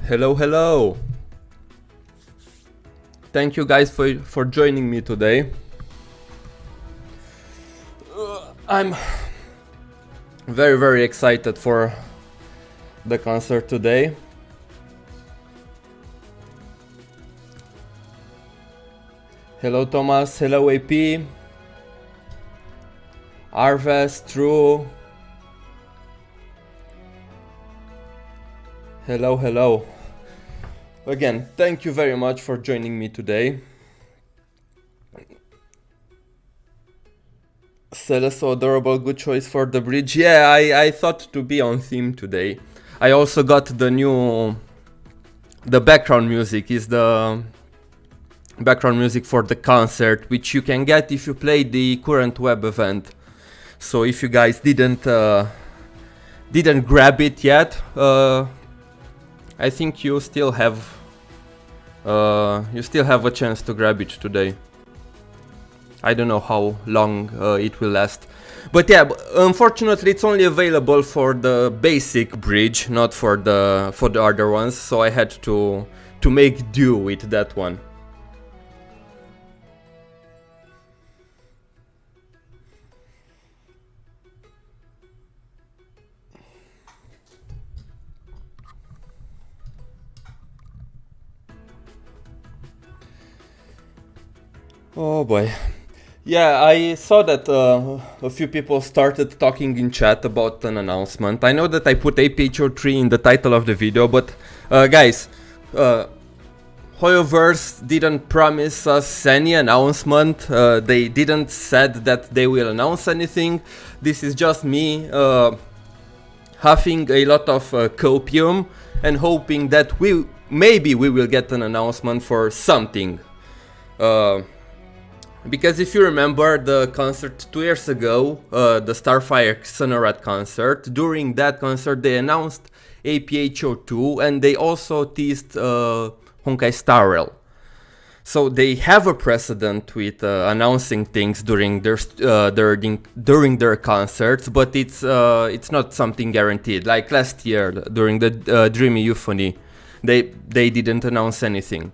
Hello, hello. Thank you guys for joining me today. I'm very excited for the concert today. Hello Thomas, hello AP, Arves, True. Hello. Again, thank you very much for joining me today. Stella, so adorable, good choice for the bridge. Yeah, I thought to be on theme today. I also got the background music is the background music for the concert, which you can get if you play the current web event. So if you guys didn't grab it yet, I think you still have a chance to grab it today. I don't know how long it will last, but yeah, unfortunately it's only available for the basic bridge, not for the other ones. So I had to make do with that one. Oh boy. Yeah, I saw that a few people started talking in chat about an announcement. I know that I put APHO3 in the title of the video, but guys, Hoyoverse didn't promise us any announcement. They didn't said that they will announce anything. This is just me huffing a lot of copium and hoping that maybe we will get an announcement for something. Because if you remember the concert 2 years ago, the Starfire Sonorat concert, during that concert they announced APHO2 and they also teased Honkai Star Rail. So they have a precedent with announcing things during their concerts, but it's not something guaranteed. Like last year during the Dreamy Euphony, they didn't announce anything.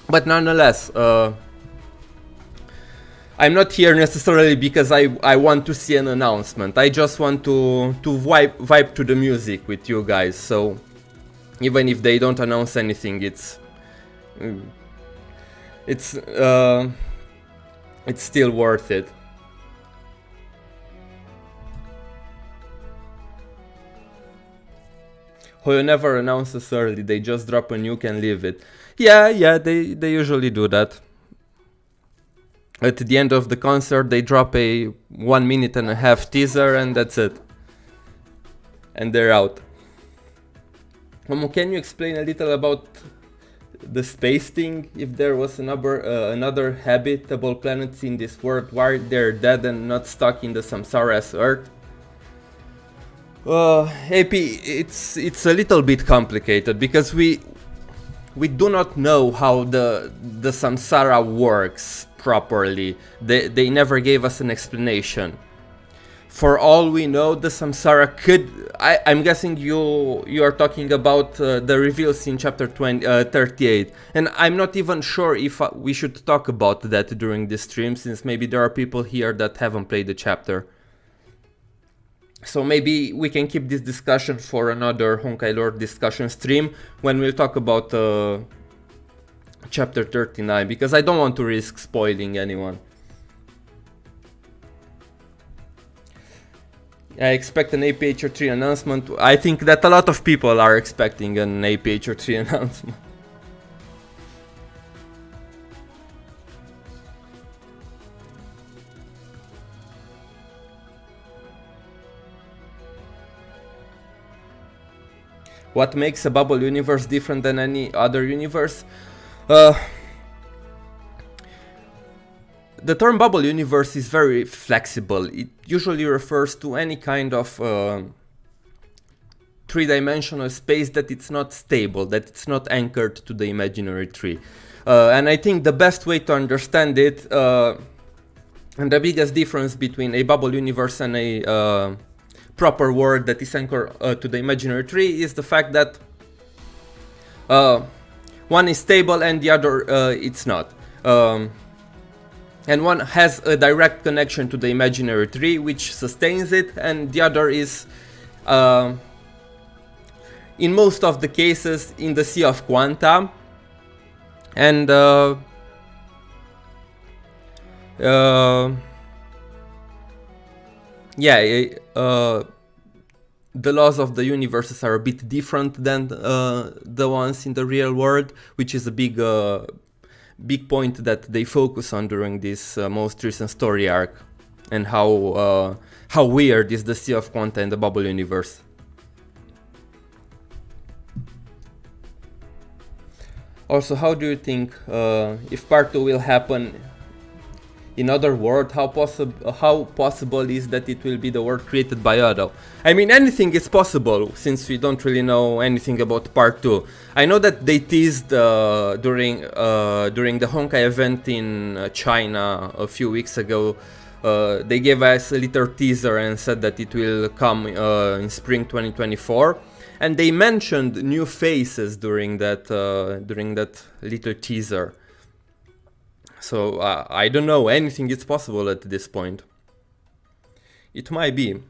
But nonetheless, I'm not here necessarily because I want to see an announcement. I just want to vibe to the music with you guys. So even if they don't announce anything, it's still worth it. Hoyo never announces early. They just drop a nuke and leave it. Yeah, they usually do that. At the end of the concert they drop a 1.5 minute teaser and that's it. And they're out. Can you explain a little about the space thing? If there was another habitable planets in this world, why they're dead and not stuck in the samsara Earth? AP, it's a little bit complicated because we do not know how the samsara works properly. They never gave us an explanation. For all we know, the samsara could... I'm guessing you are talking about the reveals in chapter 38, and I'm not even sure if we should talk about that during this stream, since maybe there are people here that haven't played the chapter. So maybe we can keep this discussion for another Honkai lore discussion stream when we'll talk about chapter 39, because I don't want to risk spoiling anyone. I expect an APHO3 announcement. I think that a lot of people are expecting an APHO3 announcement. What makes a bubble universe different than any other universe? The term bubble universe is very flexible. It usually refers to any kind of three-dimensional space that it's not stable, that it's not anchored to the imaginary tree. And I think the best way to understand it, and the biggest difference between a bubble universe and a proper world that is anchored to the imaginary tree, is the fact that one is stable and the other it's not. And one has a direct connection to the imaginary tree which sustains it, and the other is in most of the cases in the sea of quanta. And the laws of the universes are a bit different than the ones in the real world, which is a big point that they focus on during this most recent story arc, and how weird is the Sea of Quanta in the bubble universe. Also, how do you think if part 2 will happen in other world, how possible is that it will be the world created by Odo? I mean, anything is possible, since we don't really know anything about part 2. I know that they teased during the Honkai event in China a few weeks ago. They gave us a little teaser and said that it will come in spring 2024. And they mentioned new faces during that little teaser. So I don't know, anything is possible at this point. It might be.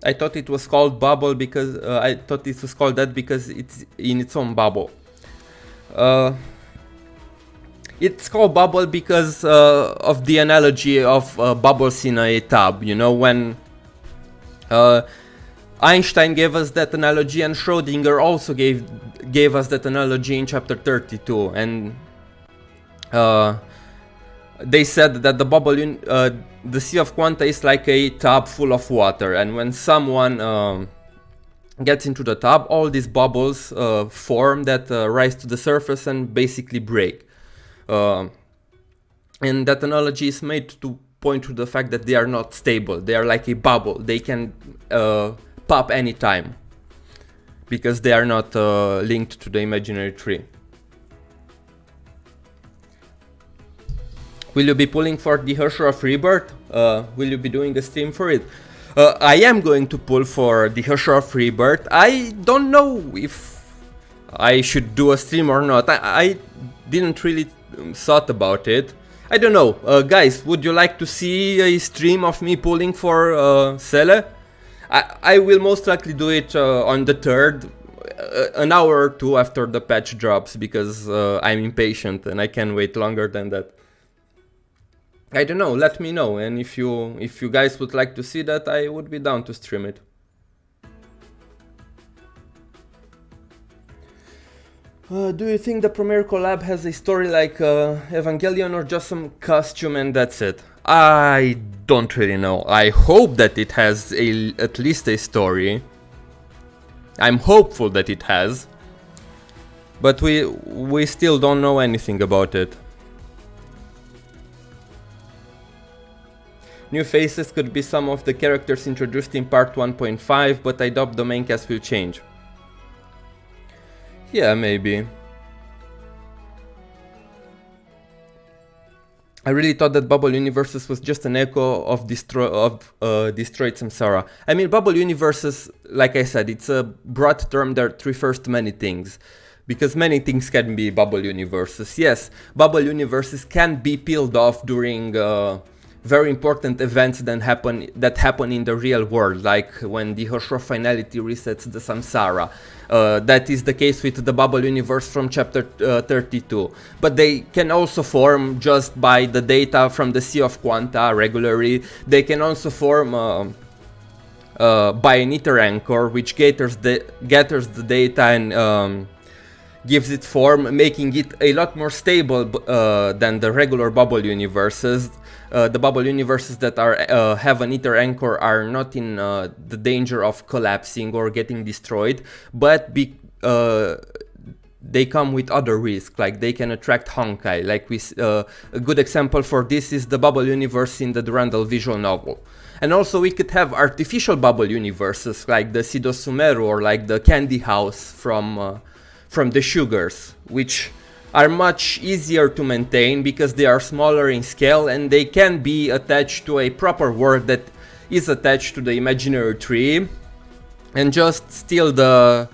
I thought it was called bubble because I thought it was called that because it's in its own bubble. It's called bubble because of the analogy of bubbles in a tub. You know, when Einstein gave us that analogy, and Schrödinger also gave us that analogy in chapter 32, and they said that the bubble the Sea of Quanta is like a tub full of water, and when someone gets into the tub, all these bubbles form that rise to the surface and basically break. And that analogy is made to point to the fact that they are not stable. They are like a bubble. They can pop anytime because they are not linked to the imaginary tree. Will you be pulling for the Herrscher of Rebirth? Will you be doing a stream for it? I am going to pull for the Herrscher of Rebirth. I don't know if I should do a stream or not. I didn't really thought about it. I don't know. Guys, would you like to see a stream of me pulling for Cele? I will most likely do it on the 3rd, an hour or two after the patch drops, because I'm impatient and I can't wait longer than that. I don't know, let me know, and if you guys would like to see that, I would be down to stream it. Do you think the premiere collab has a story like Evangelion, or just some costume and that's it? I don't really know. I hope that it has at least a story. I'm hopeful that it has. But we still don't know anything about it. New faces could be some of the characters introduced in part 1.5, but I doubt the main cast will change. Yeah, maybe. I really thought that Bubble Universes was just an echo of Destroyed Samsara. I mean, Bubble Universes, like I said, it's a broad term that refers to many things. Because many things can be Bubble Universes. Yes, Bubble Universes can be peeled off during very important events that happen in the real world, like when the Herrscher finality resets the Samsara. That is the case with the Bubble Universe from chapter 32. But they can also form just by the data from the Sea of Quanta regularly. They can also form by an ether anchor, which gathers the data and gives it form, making it a lot more stable than the regular Bubble Universes. The Bubble Universes that have an ether anchor are not in the danger of collapsing or getting destroyed, but they come with other risks, like they can attract Honkai. Like a good example for this is the Bubble Universe in the Durandal visual novel. And also we could have artificial Bubble Universes, like the Sido Sumeru or like the Candy House from the Sugars, which are much easier to maintain because they are smaller in scale and they can be attached to a proper world that is attached to the imaginary tree and just steal the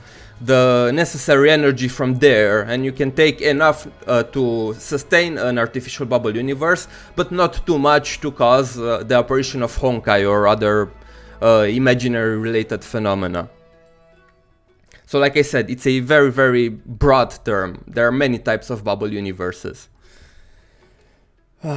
necessary energy from there, and you can take enough to sustain an artificial bubble universe, but not too much to cause the apparition of Honkai or other imaginary related phenomena. So like I said, it's a very, very broad term. There are many types of bubble universes. Do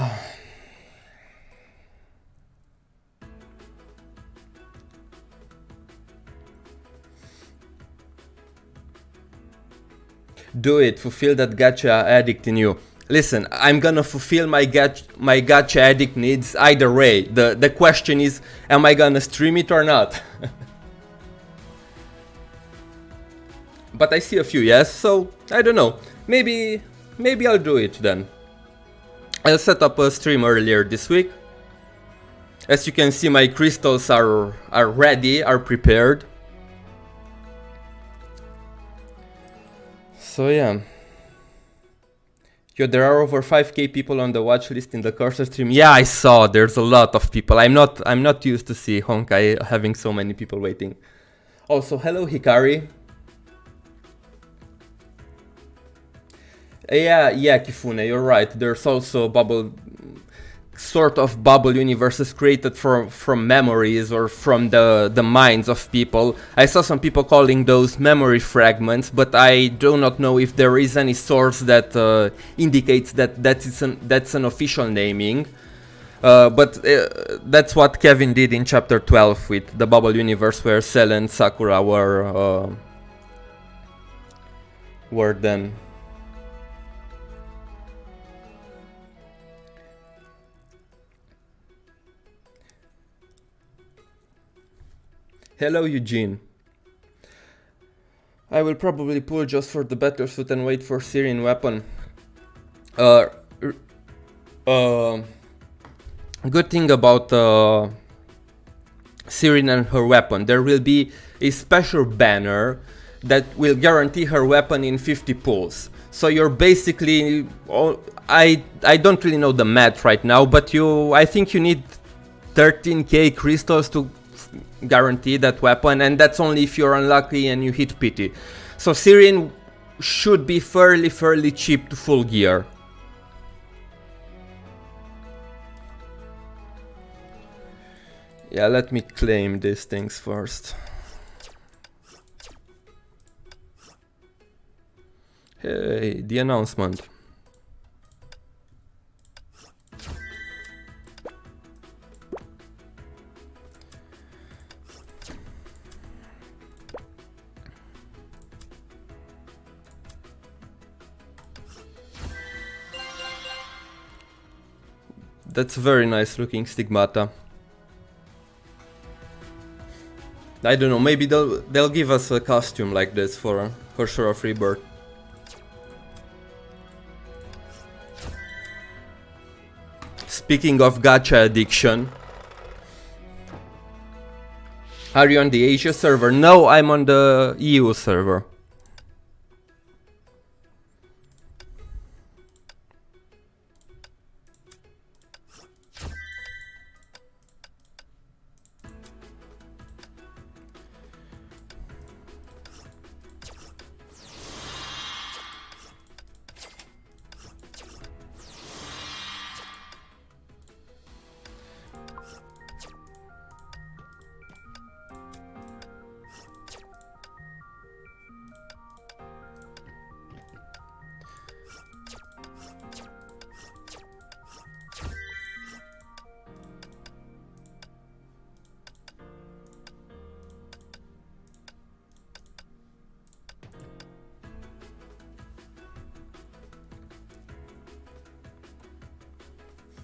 it, fulfill that gacha addict in you. Listen, I'm gonna fulfill my gacha addict needs either way. The question is, am I gonna stream it or not? But I see a few yes, so I don't know. Maybe I'll do it then. I'll set up a stream earlier this week. As you can see, my crystals are ready, are prepared. So yeah. Yo, there are over 5k people on the watch list in the Cursor stream. Yeah, I saw. There's a lot of people. I'm not used to see Honkai having so many people waiting. Also, hello Hikari. Yeah, Kifune, you're right. There's also sort of bubble universes created from memories or from the minds of people. I saw some people calling those memory fragments, but I do not know if there is any source that indicates that that's an official naming. But that's what Kevin did in chapter 12 with the bubble universe, where Cell and Sakura were then. Hello Eugene. I will probably pull just for the better suit and wait for Syrian weapon. Good thing about Syrian and her weapon, there will be a special banner that will guarantee her weapon in 50 pulls. So you're basically, I don't really know the math right now, but I think you need 13k crystals to guarantee that weapon, and that's only if you're unlucky and you hit pity. So Syrian should be fairly cheap to full gear. Yeah, let me claim these things first. Hey, the announcement. That's very nice looking stigmata. I don't know, maybe they'll give us a costume like this for sure of Rebirth. Speaking of gacha addiction, are you on the Asia server? No, I'm on the EU server.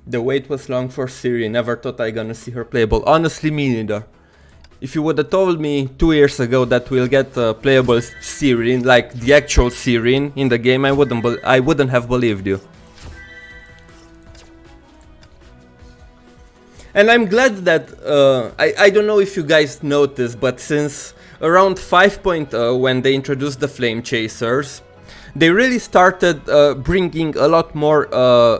The wait was long for Siri, never thought I gonna see her playable. Honestly, me neither. If you would have told me 2 years ago that we'll get playable Siri, like the actual Siri in the game, I wouldn't have believed you. And I'm glad that, I don't know if you guys noticed, but since around 5.0, when they introduced the Flame Chasers, they really started bringing a lot more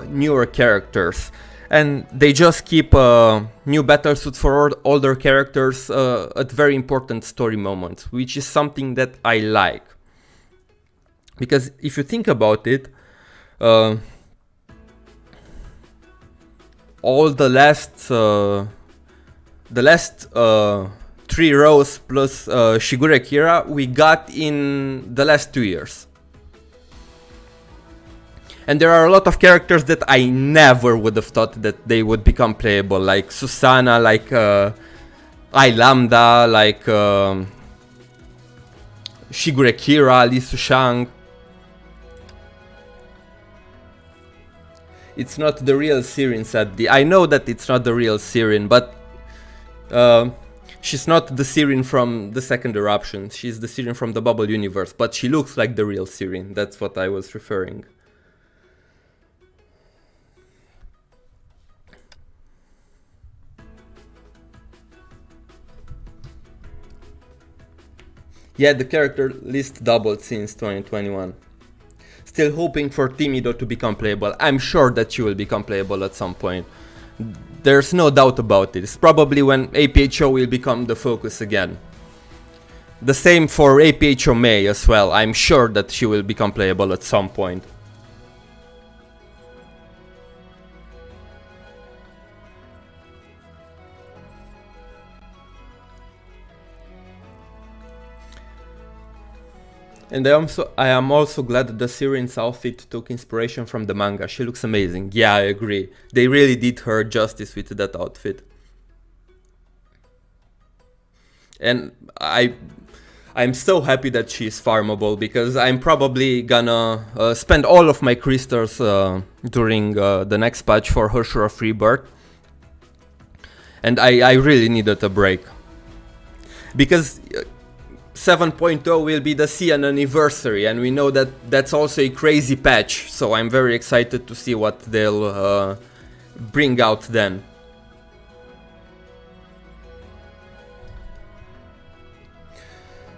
newer characters, and they just keep new battlesuits for older characters at very important story moments, which is something that I like. Because if you think about it, all the last 3 rows plus Shigure Kira we got in the last 2 years. And there are a lot of characters that I never would have thought that they would become playable, like Susanna, like I Lambda, like Shigure Kira, Li Sushang. It's not the real Sirin, said the... I know that it's not the real Sirin, but she's not the Sirin from the second eruption. She's the Sirin from the Bubble universe, but she looks like the real Sirin. That's what I was referring. Yeah, the character list doubled since 2021. Still hoping for Timido to become playable. I'm sure that she will become playable at some point. There's no doubt about it. It's probably when APHO will become the focus again. The same for APHO May as well. I'm sure that she will become playable at some point. And I am also glad that the Sirin's outfit took inspiration from the manga. She looks amazing. Yeah, I agree. They really did her justice with that outfit. And I'm so happy that she's farmable, because I'm probably gonna spend all of my crystals during the next patch for Hoshura Freebirth. And I really needed a break. Because 7.0 will be the Cian anniversary, and we know that that's also a crazy patch, so I'm very excited to see what they'll bring out then.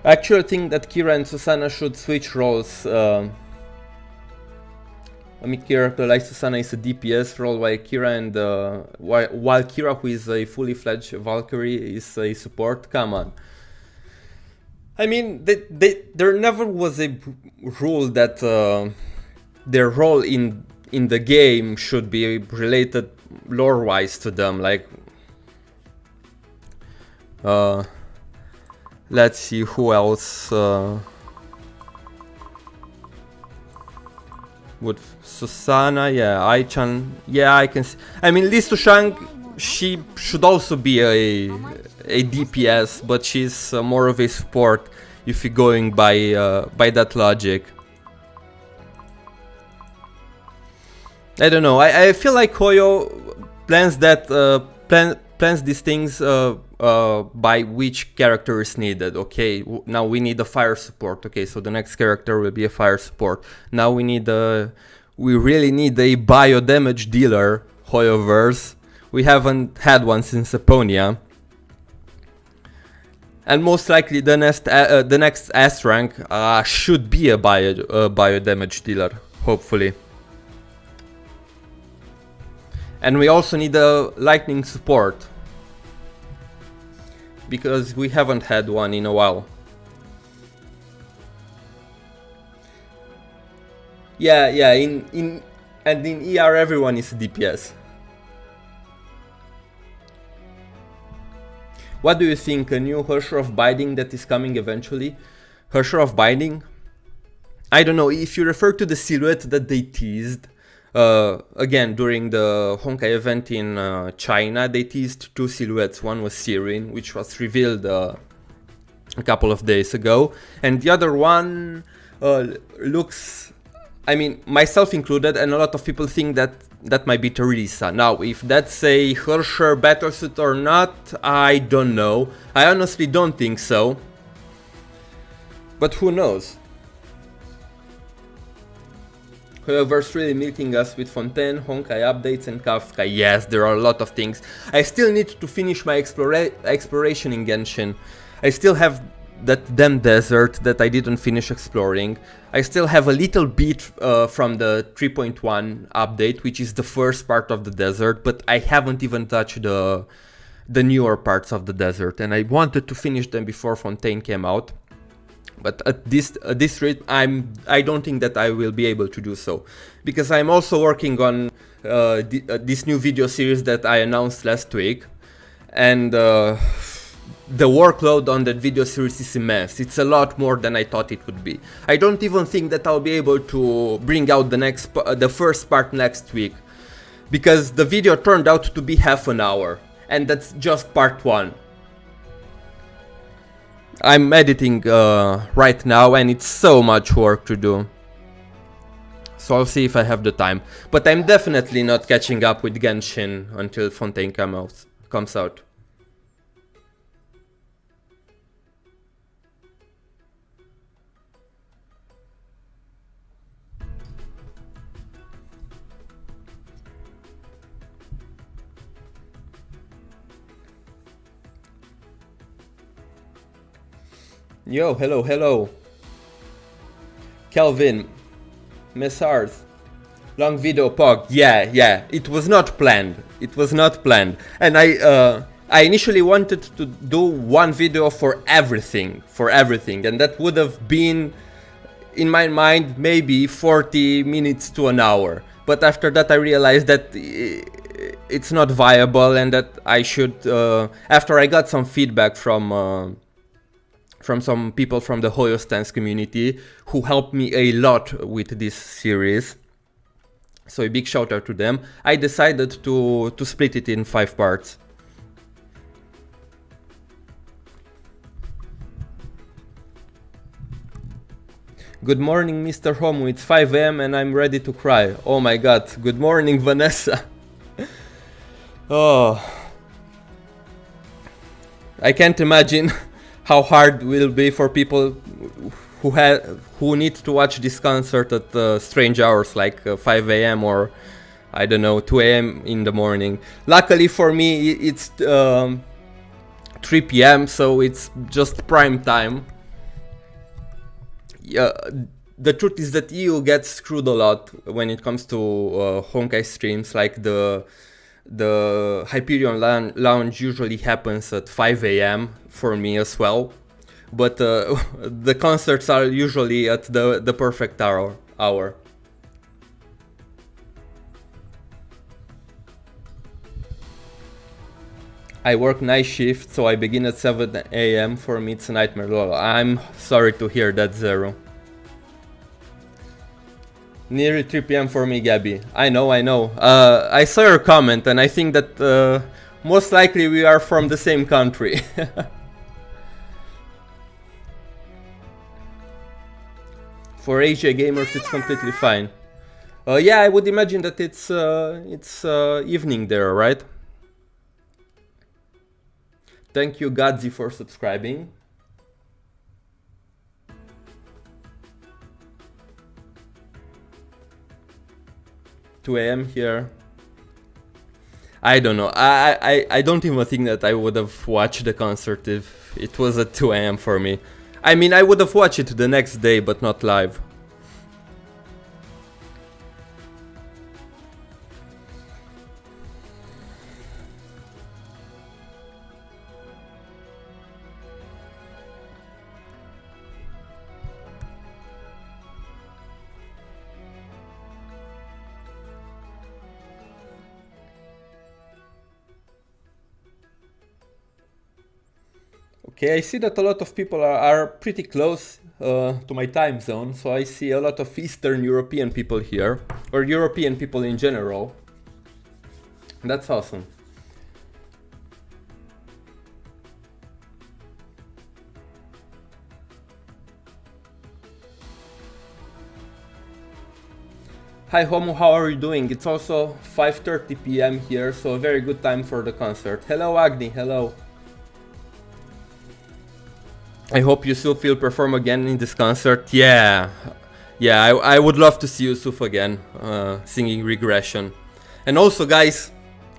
I actually think that Kira and Susanna should switch roles. I mean, Kira like Susanna is a DPS role, while Kira, who is a fully fledged Valkyrie, is a support. Come on. I mean, there never was a rule that their role in the game should be related lore-wise to them. Like, let's see who else would Susanna, yeah, Ai-chan, yeah, I can see. I mean, Li Sushang, she should also be a DPS, but she's more of a support if you're going by that logic. I don't know. I feel like Hoyo plans that plans these things by which character is needed. Okay, now we need a fire support. Okay, so the next character will be a fire support. Now we really need a bio damage dealer. Hoyoverse. We haven't had one since Eponia. And most likely the next S rank should be a bio damage dealer, hopefully. And we also need a lightning support, because we haven't had one in a while. Yeah, in ER everyone is a DPS. What do you think? A new Herrscher of Binding that is coming eventually? Herrscher of Binding? I don't know, if you refer to the silhouette that they teased, again, during the Honkai event in China, they teased two silhouettes. One was Sirin, which was revealed a couple of days ago, and the other one looks, I mean, myself included, and a lot of people think that that might be Teresa. Now, if that's a Herrscher battlesuit or not, I don't know. I honestly don't think so. But who knows? Whoever's really milking us with Fontaine, Honkai updates and Kafka. Yes, there are a lot of things. I still need to finish my exploration in Genshin. I still have that damn desert that I didn't finish exploring. I still have a little bit from the 3.1 update, which is the first part of the desert, but I haven't even touched the newer parts of the desert, and I wanted to finish them before Fontaine came out. But at this rate, I don't think that I will be able to do so, because I'm also working on this new video series that I announced last week, and the workload on that video series is immense. It's a lot more than I thought it would be. I don't even think that I'll be able to bring out the first part next week, because the video turned out to be half an hour, and that's just part 1. I'm editing right now, and it's so much work to do. So I'll see if I have the time. But I'm definitely not catching up with Genshin until Fontaine comes out. Yo, hello. Kelvin, Messars, long video pog. Yeah, it was not planned. And I initially wanted to do one video for everything, and that would have been, in my mind, maybe 40 minutes to an hour. But after that I realized that it's not viable, and that I should, after I got some feedback from some people from the Hoyo Stance community who helped me a lot with this series, so a big shout out to them, I decided to split it in 5 parts. Good morning, Mr. Homo, it's 5 AM and I'm ready to cry. Oh my god, good morning, Vanessa. Oh, I can't imagine how hard it will be for people who need to watch this concert at strange hours like 5 AM or, I don't know, 2 AM in the morning. Luckily for me it's 3 PM, so it's just prime time. The truth is that EU gets screwed a lot when it comes to Honkai streams. Like the Hyperion Lounge usually happens at 5 AM for me as well, but the concerts are usually at the perfect hour. I work night shift, so I begin at 7 AM. For me it's a nightmare. Lol. I'm sorry to hear that, Zero. Nearly 3 PM for me, Gabby. I know. I saw your comment, and I think that most likely we are from the same country. For Asia gamers, it's completely fine. Yeah, I would imagine that it's evening there, right? Thank you, Gadzi, for subscribing. AM here. I don't know. I don't even think that I would have watched the concert if it was at 2 AM for me. I mean, I would have watched it the next day, but not live. Okay, I see that a lot of people are pretty close to my time zone, so I see a lot of Eastern European people here, or European people in general. That's awesome. Hi Homo, how are you doing? It's also 5:30 PM here, so a very good time for the concert. Hello Agni, hello. I hope Yusuf will perform again in this concert. Yeah, I would love to see Yusuf again singing Regression. And also, guys,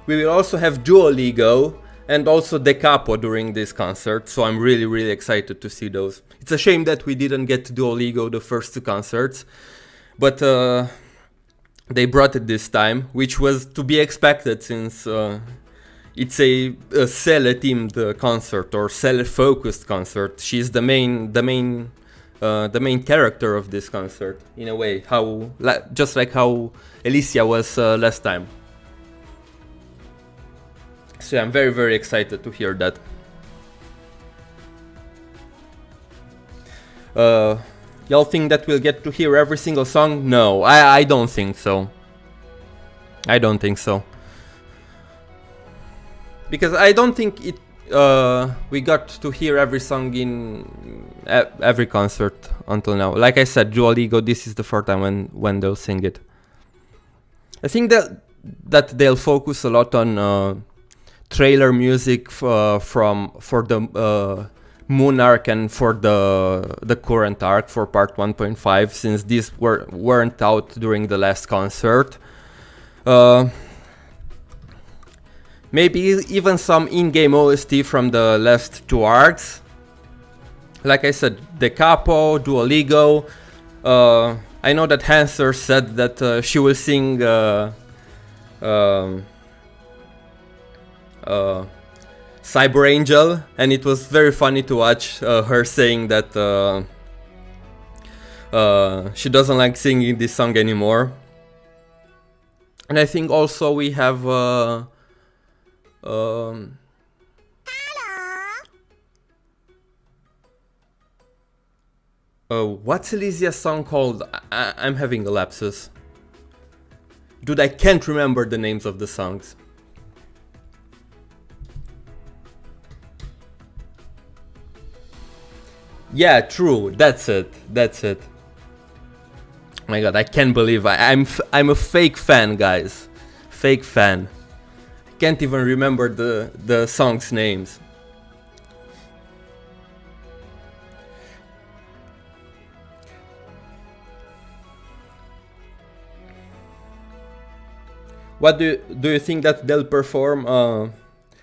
we will also have Duoligo and also De Capo during this concert, so I'm really excited to see those. It's a shame that we didn't get Duoligo the first 2 concerts, but they brought it this time, which was to be expected since it's a Cele themed concert, or Cele focused concert. She's the main character of this concert, in a way, just like how Alicia was last time. So I'm very excited to hear that. Y'all think that we'll get to hear every single song? No, I don't think so. I don't think so. Because I don't think it we got to hear every song in every concert until now. Like I said, Dual Ego, this is the first time when they'll sing it. I think that they'll focus a lot on trailer music for the Moon arc and for the current arc for part 1.5, since these weren't out during the last concert. Maybe even some in-game OST from the last two arcs. Like I said, De Capo, Dual Ego. I know that Hanser said that she will sing Cyber Angel, and it was very funny to watch her saying that she doesn't like singing this song anymore. And I think also we have what's Elysia's song called? I'm having a lapsus. Dude, I can't remember the names of the songs. Yeah, true. That's it. That's it. Oh my god, I can't believe I'm a fake fan, guys. Fake fan. I can't even remember the songs' names. What do you think that they'll perform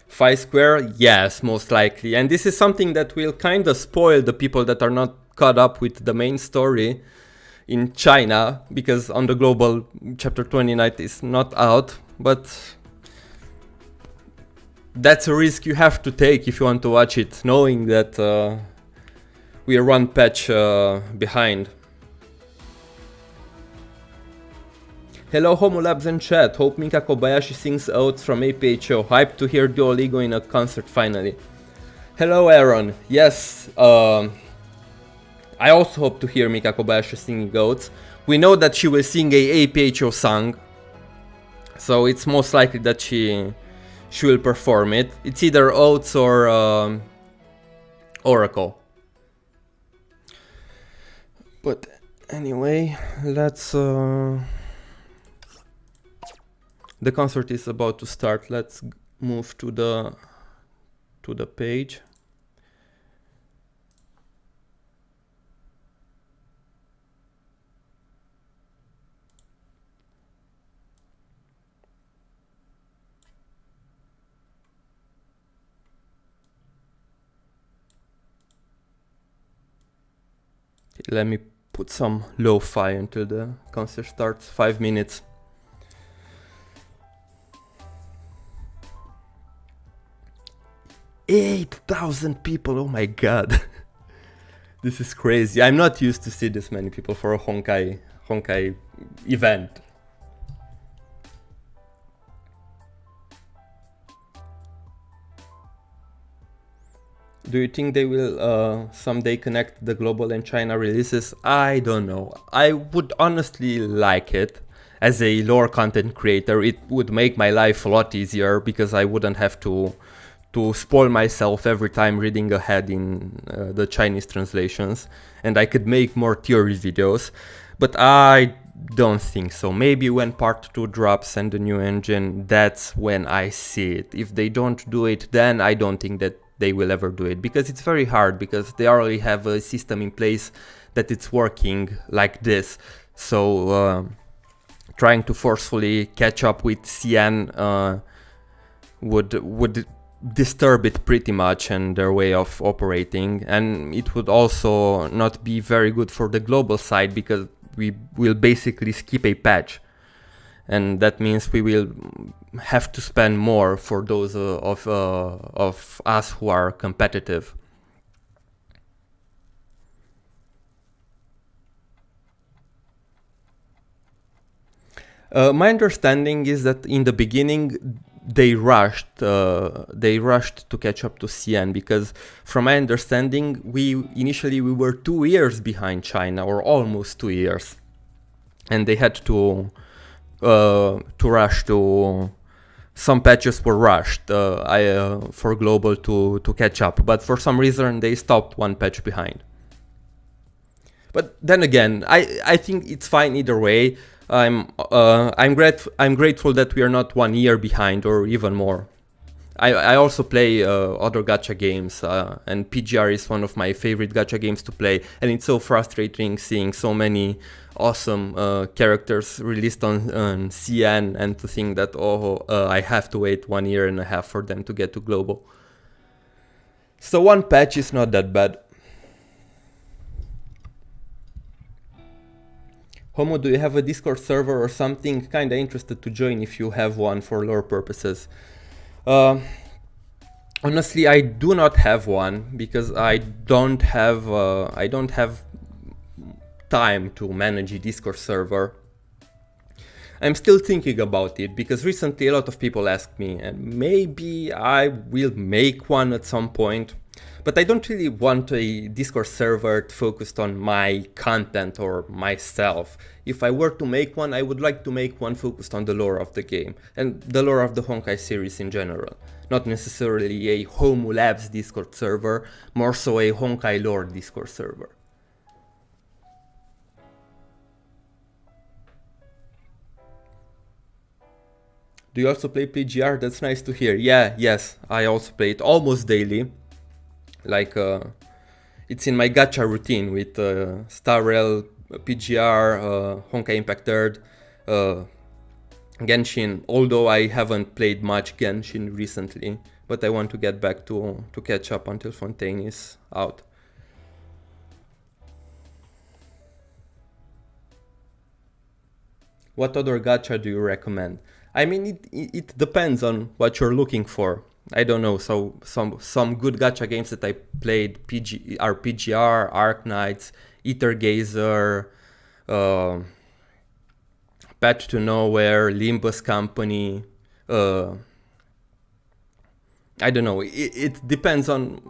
5 Square? Yes, most likely. And this is something that will kind of spoil the people that are not caught up with the main story in China, because on the global chapter 29 is not out, but that's a risk you have to take if you want to watch it, knowing that we are one patch behind. Hello Homolabs and chat, hope Mika Kobayashi sings out from APHO, hyped to hear Dual Ego in a concert finally. Hello Aaron, yes, I also hope to hear Mika Kobayashi singing Goats. We know that she will sing a APHO song, so it's most likely that she will perform it. It's either Oats or Oracle. But anyway, let's... The concert is about to start. Let's move to the page. Let me put some lo-fi until the concert starts. 5 minutes. $8,000 people, oh my god. This is crazy. I'm not used to see this many people for a Honkai event. Do you think they will someday connect the global and China releases? I don't know. I would honestly like it. As a lore content creator, it would make my life a lot easier, because I wouldn't have to spoil myself every time reading ahead in the Chinese translations, and I could make more theory videos, but I don't think so. Maybe when part 2 drops and the new engine, that's when I see it. If they don't do it, then I don't think that they will ever do it, because it's very hard, because they already have a system in place that it's working like this. So trying to forcefully catch up with CN would disturb it pretty much and their way of operating, and it would also not be very good for the global side, because we will basically skip a patch, and that means we will have to spend more for those of us who are competitive. My understanding is that in the beginning they rushed to catch up to CN, because from my understanding initially we were 2 years behind China, or almost 2 years, and they had to rush to, some patches were rushed for global to catch up, but for some reason they stopped one patch behind. But then again, I think it's fine either way. I'm grateful that we are not 1 year behind or even more. I also play other gacha games, and PGR is one of my favorite gacha games to play, and it's so frustrating seeing so many awesome characters released on CN, and to think that I have to wait 1 year and a half for them to get to global. So one patch is not that bad. Homo, do you have a Discord server or something? Kinda interested to join if you have one for lore purposes. Honestly, I do not have one because I don't have time to manage a Discord server. I'm still thinking about it because recently a lot of people asked me, and maybe I will make one at some point. But I don't really want a Discord server focused on my content or myself. If I were to make one, I would like to make one focused on the lore of the game and the lore of the Honkai series in general. Not necessarily a Homo Labs Discord server, more so a Honkai lore Discord server. Do you also play PGR? That's nice to hear. Yes, I also play it almost daily. Like, it's in my gacha routine with Star Rail, PGR, Honkai Impact Third, Genshin, although I haven't played much Genshin recently, but I want to get back to catch up until Fontaine is out. What other gacha do you recommend? I mean, it depends on what you're looking for. I don't know, so some good gacha games that I played are PGR, Arc Knights, Ether Gazer, Path to Nowhere, Limbus Company. I don't know, it depends on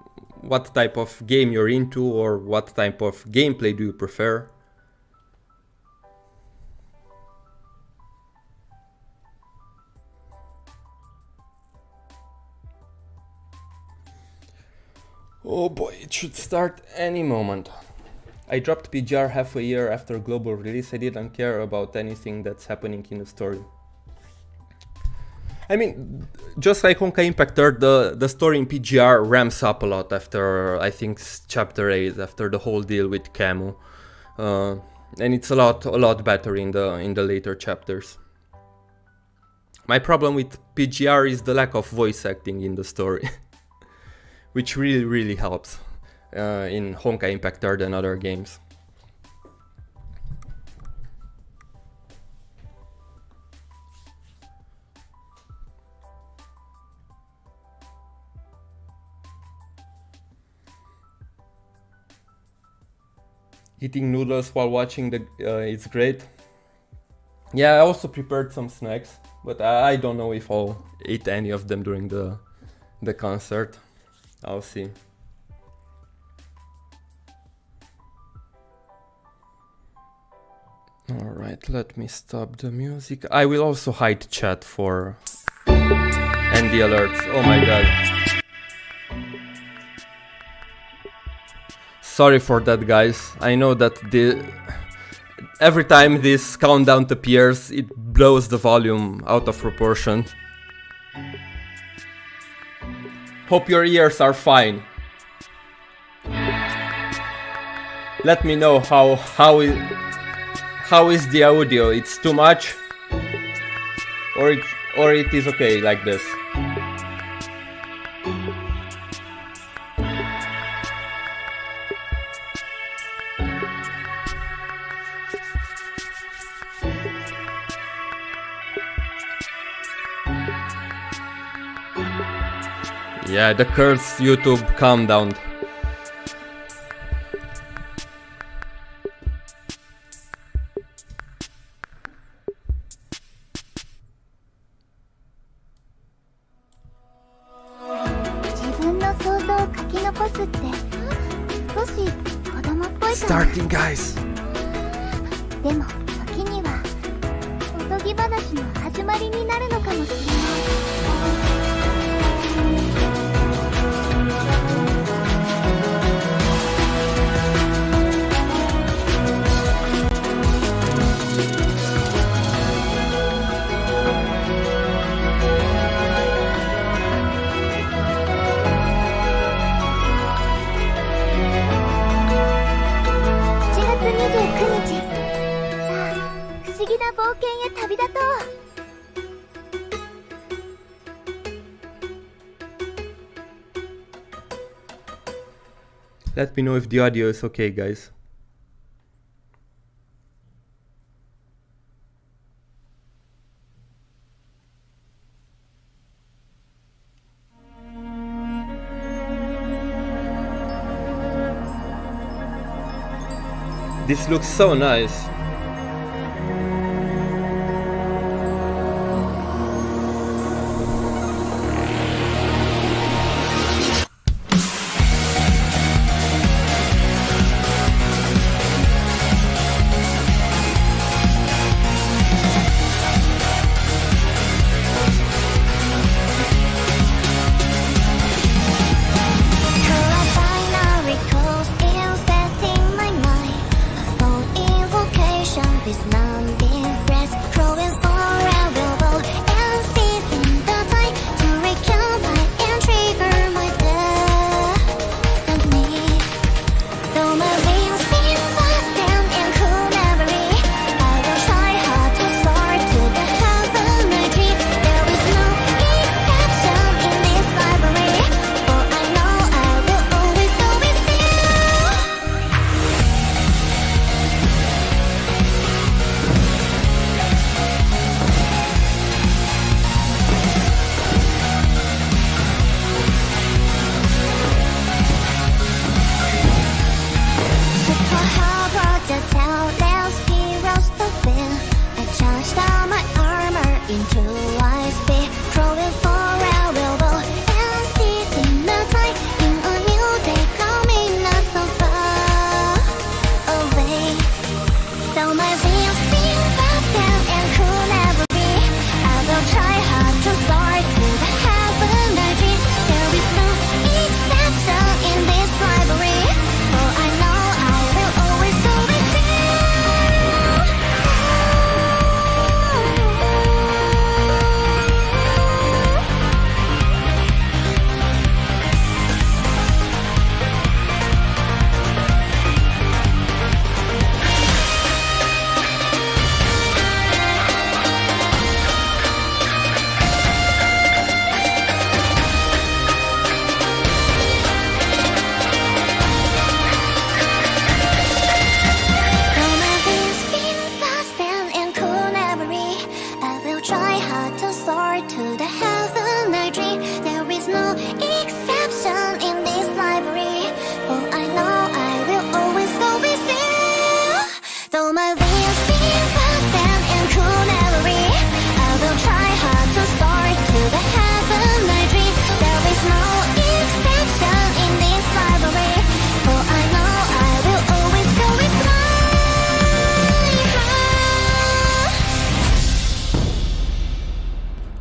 what type of game you're into or what type of gameplay do you prefer. Oh boy, it should start any moment. I dropped PGR half a year after global release. I didn't care about anything that's happening in the story. I mean, just like Honkai Impact Third, the story in PGR ramps up a lot after, I think, chapter 8, after the whole deal with Camu. And it's a lot better in the later chapters. My problem with PGR is the lack of voice acting in the story. Which really helps in Honkai Impact Third and other games. Eating noodles while watching it's great. Yeah, I also prepared some snacks, but I don't know if I'll eat any of them during the concert. I'll see. Alright, let me stop the music. I will also hide chat for and the alerts. Oh my god. Sorry for that, guys. I know that every time this countdown appears, it blows the volume out of proportion. Hope your ears are fine. Let me know how is the audio? It's too much, or it is okay like this. Yeah, the cursed YouTube countdown. 残すって少し子供っぽいかな。 Starting, guys. でも時にはおとぎ話の始まりになるのかもしれない。不思議な冒険へ旅立とう。 Let me know if the audio is okay, guys. This looks so nice.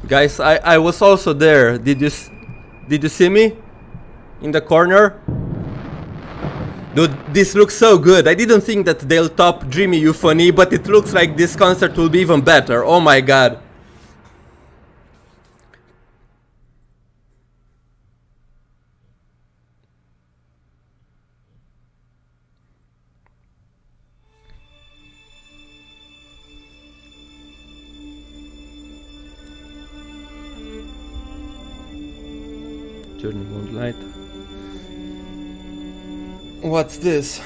Guys, I was also there. Did you see me? In the corner? Dude, this looks so good. I didn't think that they'll top Dreamy Euphony, but it looks like this concert will be even better. Oh my god. Journey Moonlight. What's this?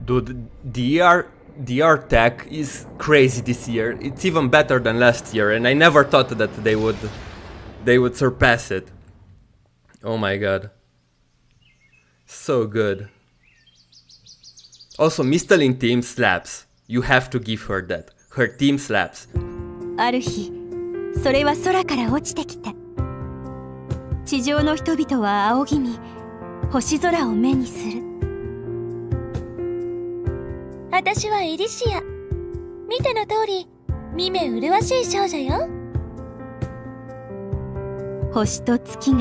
Dude, the art tech is crazy this year. It's even better than last year, and I never thought that they would surpass it. Oh my god. So good. Also, Mistalin team slaps. You have to give her that. Her team slaps. ある日、それは空から落ちてきた。地上の人々は仰ぎ見、星空を目にする。私はエリシア。見ての通り、見目麗しい少女よ。星と月が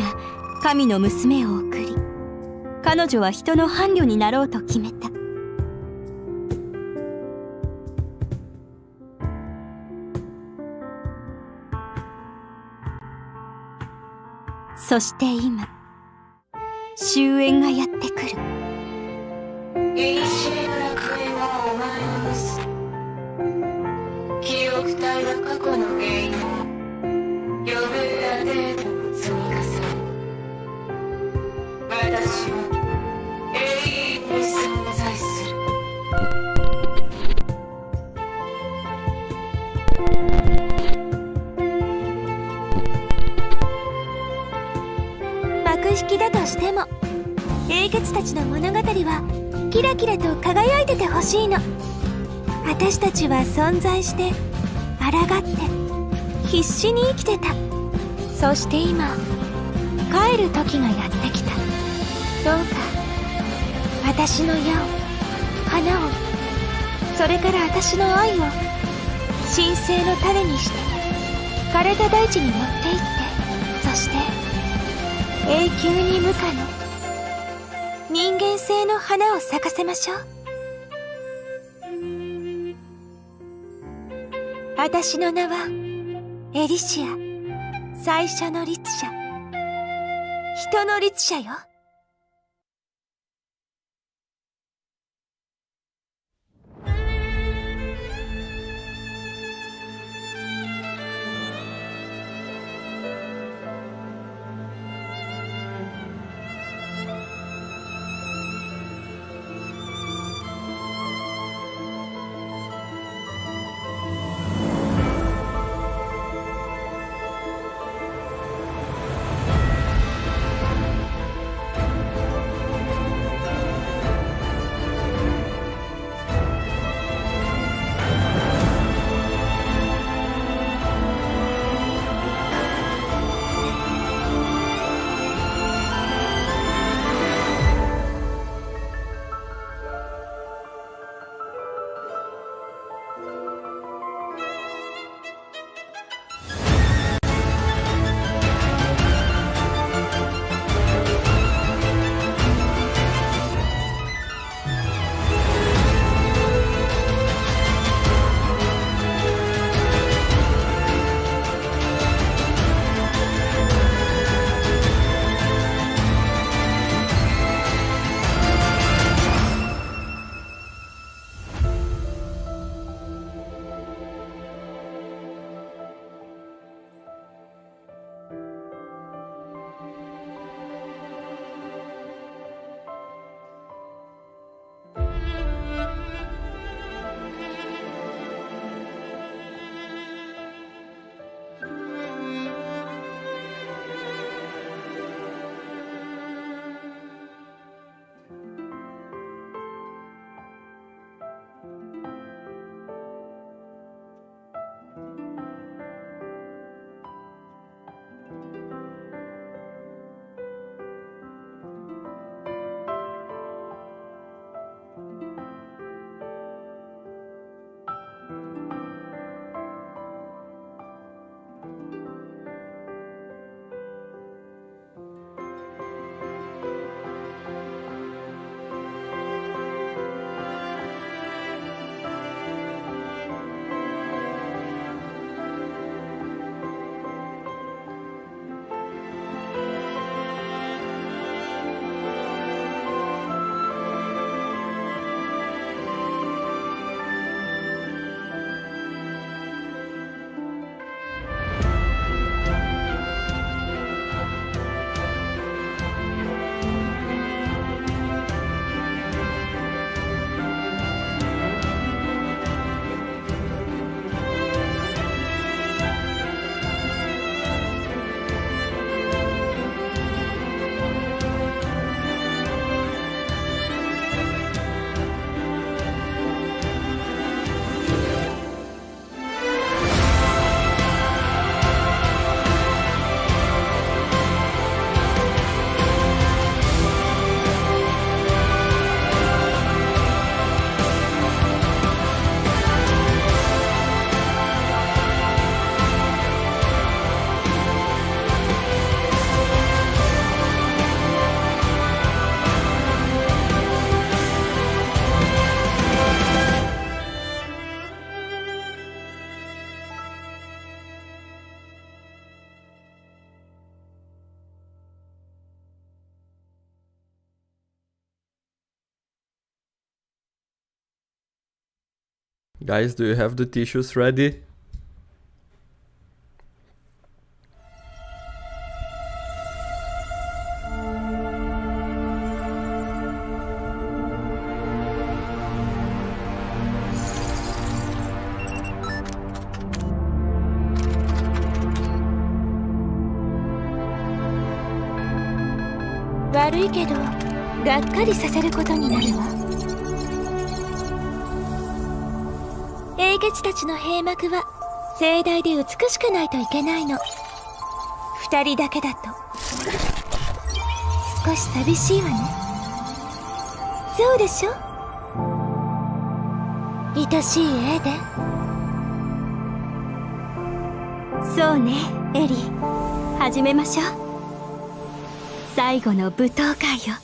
神の娘を送り、彼女は人の伴侶になろうと決めた。そして今、終焉がやってくる。いにしえの楽園はお前の盗む。記憶体は過去の原因を余分なデータを積み重ね、私は永遠に存在する。幕引きだとしても、英傑たちの物語はキラキラと輝いててほしいの。私たちは存在して抗って必死に生きてた。そして今帰る時がやってきた。どうか私の矢を、花を、それから私の愛を神聖の種にして枯れた大地に持って行って、そして永久に無価の人間性の花を咲かせましょう。私の名はエリシア、最初の律者、人の律者よ。Guys, do you have the tissues ready?悪いけどがっかりさせることになるわ。英傑たちの閉幕は盛大で美しくないといけないの。二人だけだと少し寂しいわね。そうでしょ、愛しいエデン。そうね、エリー。始めましょう。最後の舞踏会よ。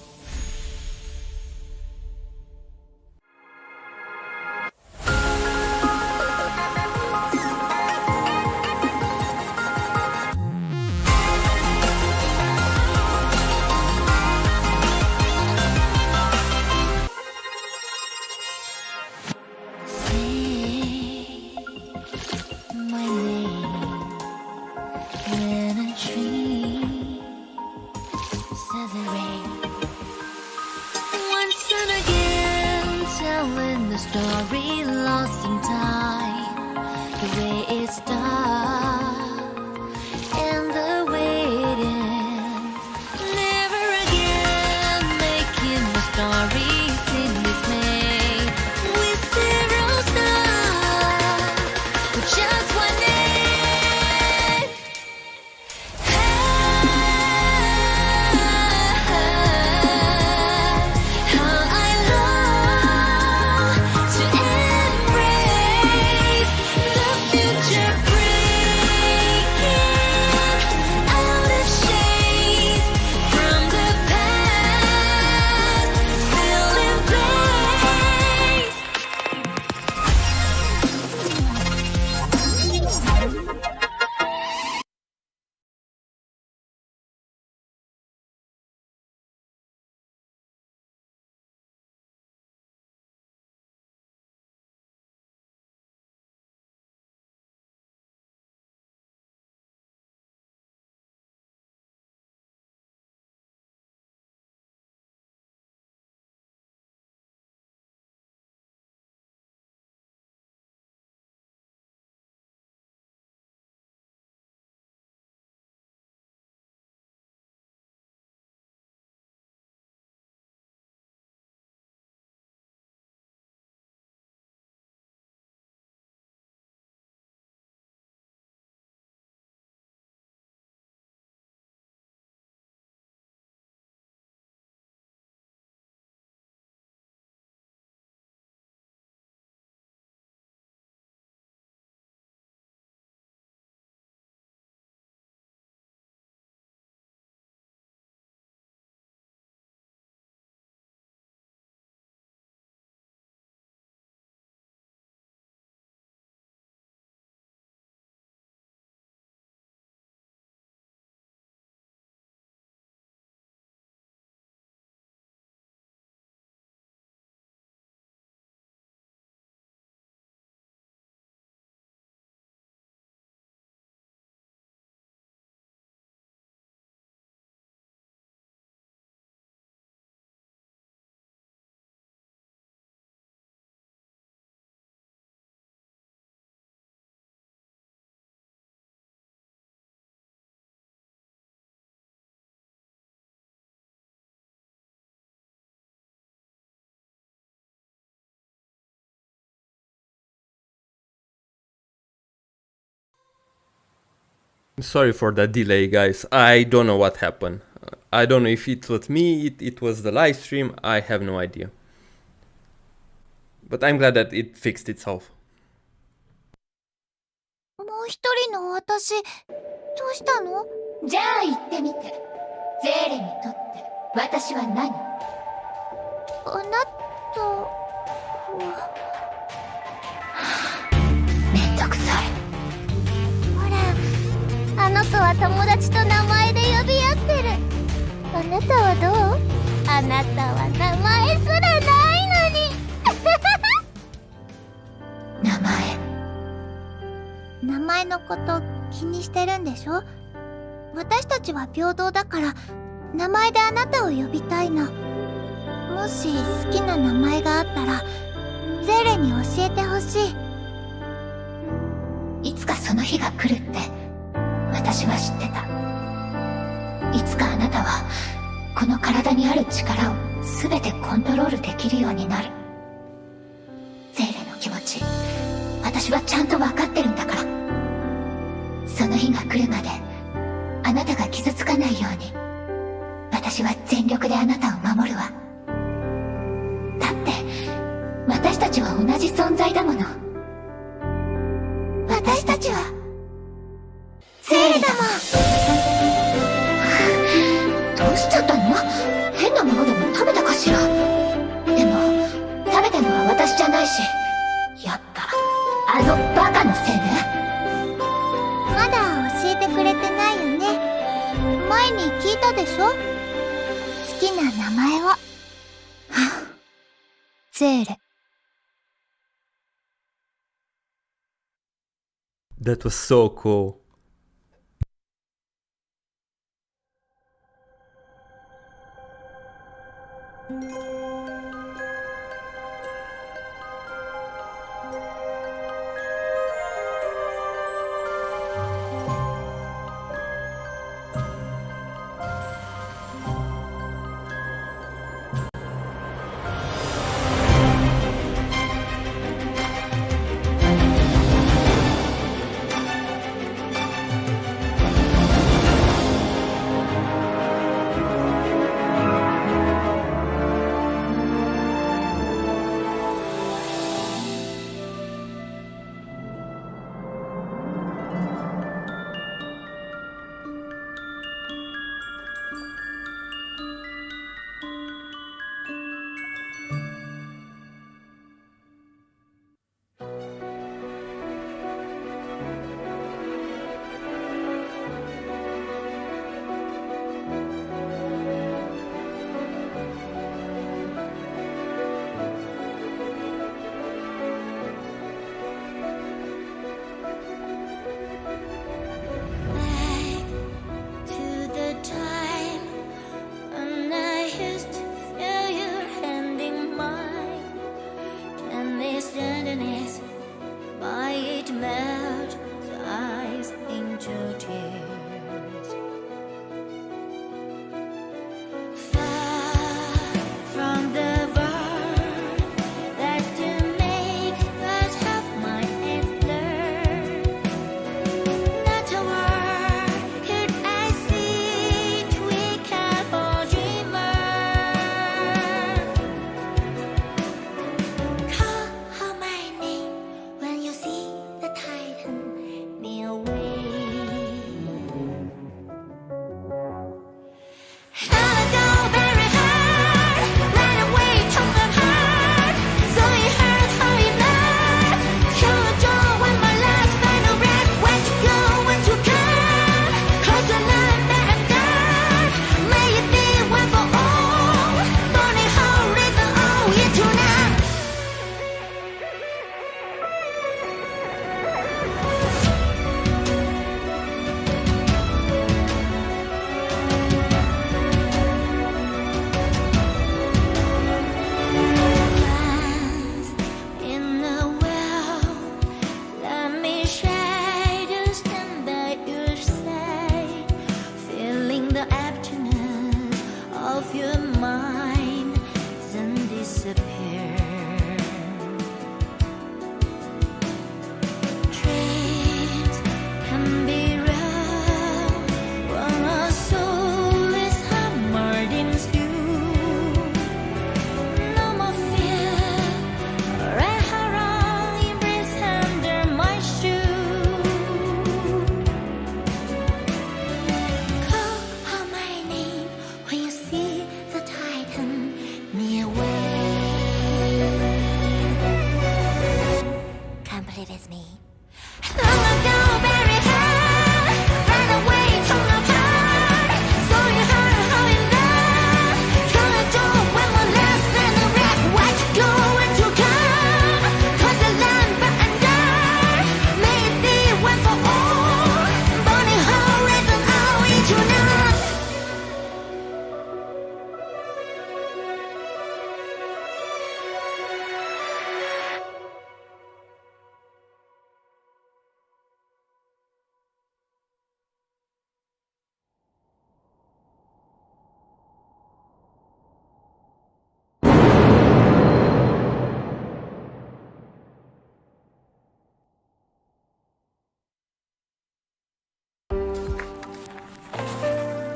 Sorry for the delay, guys. I don't know what happened. I don't know if it was me, it was the live stream, I have no idea. But I'm glad that it fixed itself. もう一人の私、どうしたの？じゃあ言ってみて。ゼーレにとって私は何？あなたはめんどくさい。ほら、あの子は友達と名前で呼び合ってる。あなたはどう？あなたは名前すらないのに。名前のこと気にしてるんでしょ？私たちは平等だから名前であなたを呼びたいの。もし好きな名前があったらゼーレに教えてほしい。いつかその日が来るって私は知ってた。いつかあなたはこの体にある力を全てコントロールできるようになる。ゼーレの気持ち、私はちゃんと分かってるんだから。その日が来るまであなたが傷つかないように私は全力であなたを守るわ。だって私たちは同じ存在だもの。私たちはゼーレだもん。どうしちゃったの？変なものでも食べたかしら。でも食べたのは私じゃないし、やっぱあのバカのせいね。まだ教えてくれてないよね。前に聞いたでしょ？好きな名前を。ゼーレ。That was so cool.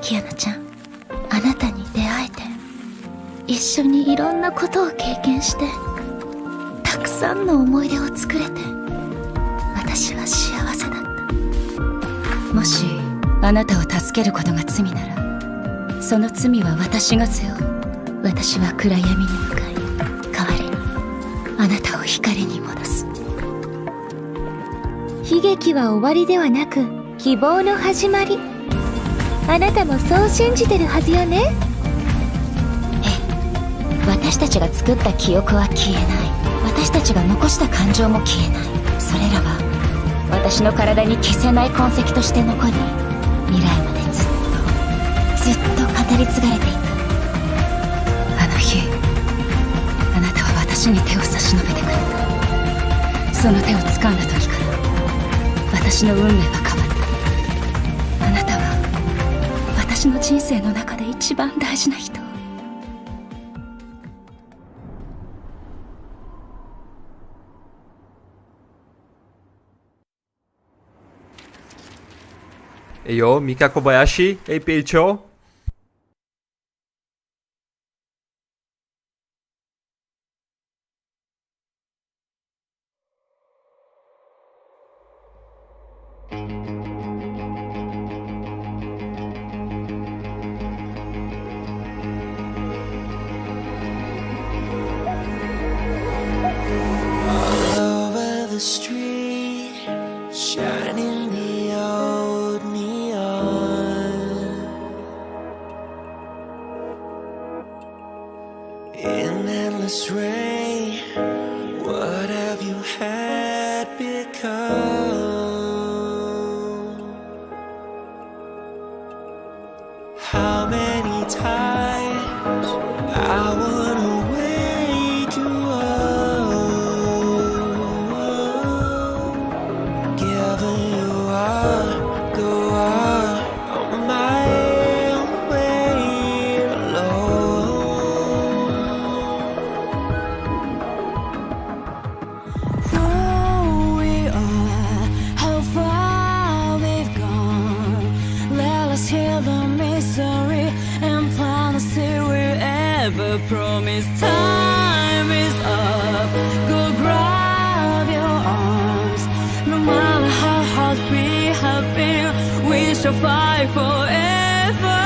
キアナちゃん、あなたに出会えて、一緒にいろんなことを経験して、たくさんの思い出を作れて、私は幸せだった。もしあなたを助けることが罪なら、その罪は私が背負う。私は暗闇に向かい、代わりにあなたを光に戻す。悲劇は終わりではなく希望の始まり。あなたもそう信じてるはずよね。私たちが作った記憶は消えない。私たちが残した感情も消えない。それらは私の体に消せない痕跡として残り、未来までずっと語り継がれていく。あの日、あなたは私に手を差し伸べてくれた。その手を掴んだ時から私の運命が変わった。あなたは私の人生の中で一番大事な人。Yo, Mika Kobayashi, Eipicho. Over the street, shining the old neon. In endless rain, what have you had become? How many times I wanna wake you up, giving you up, go on my way alone. Who we are, how far we've gone. Let us heal the misery and plan to see wherever promise. Time is up, go grab your arms. No matter how hard we have been, we shall fight forever.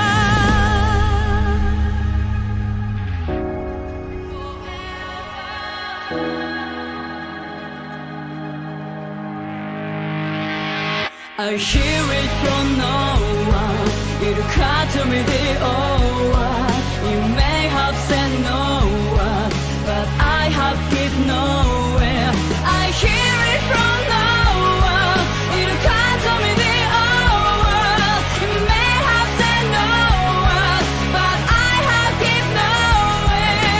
I hear it from no one. It'll cut to me the old one. You may have said no one, but I have kept nowhere. I hear it from no one. It'll cut to me the old one. You may have said no one, but I have kept nowhere.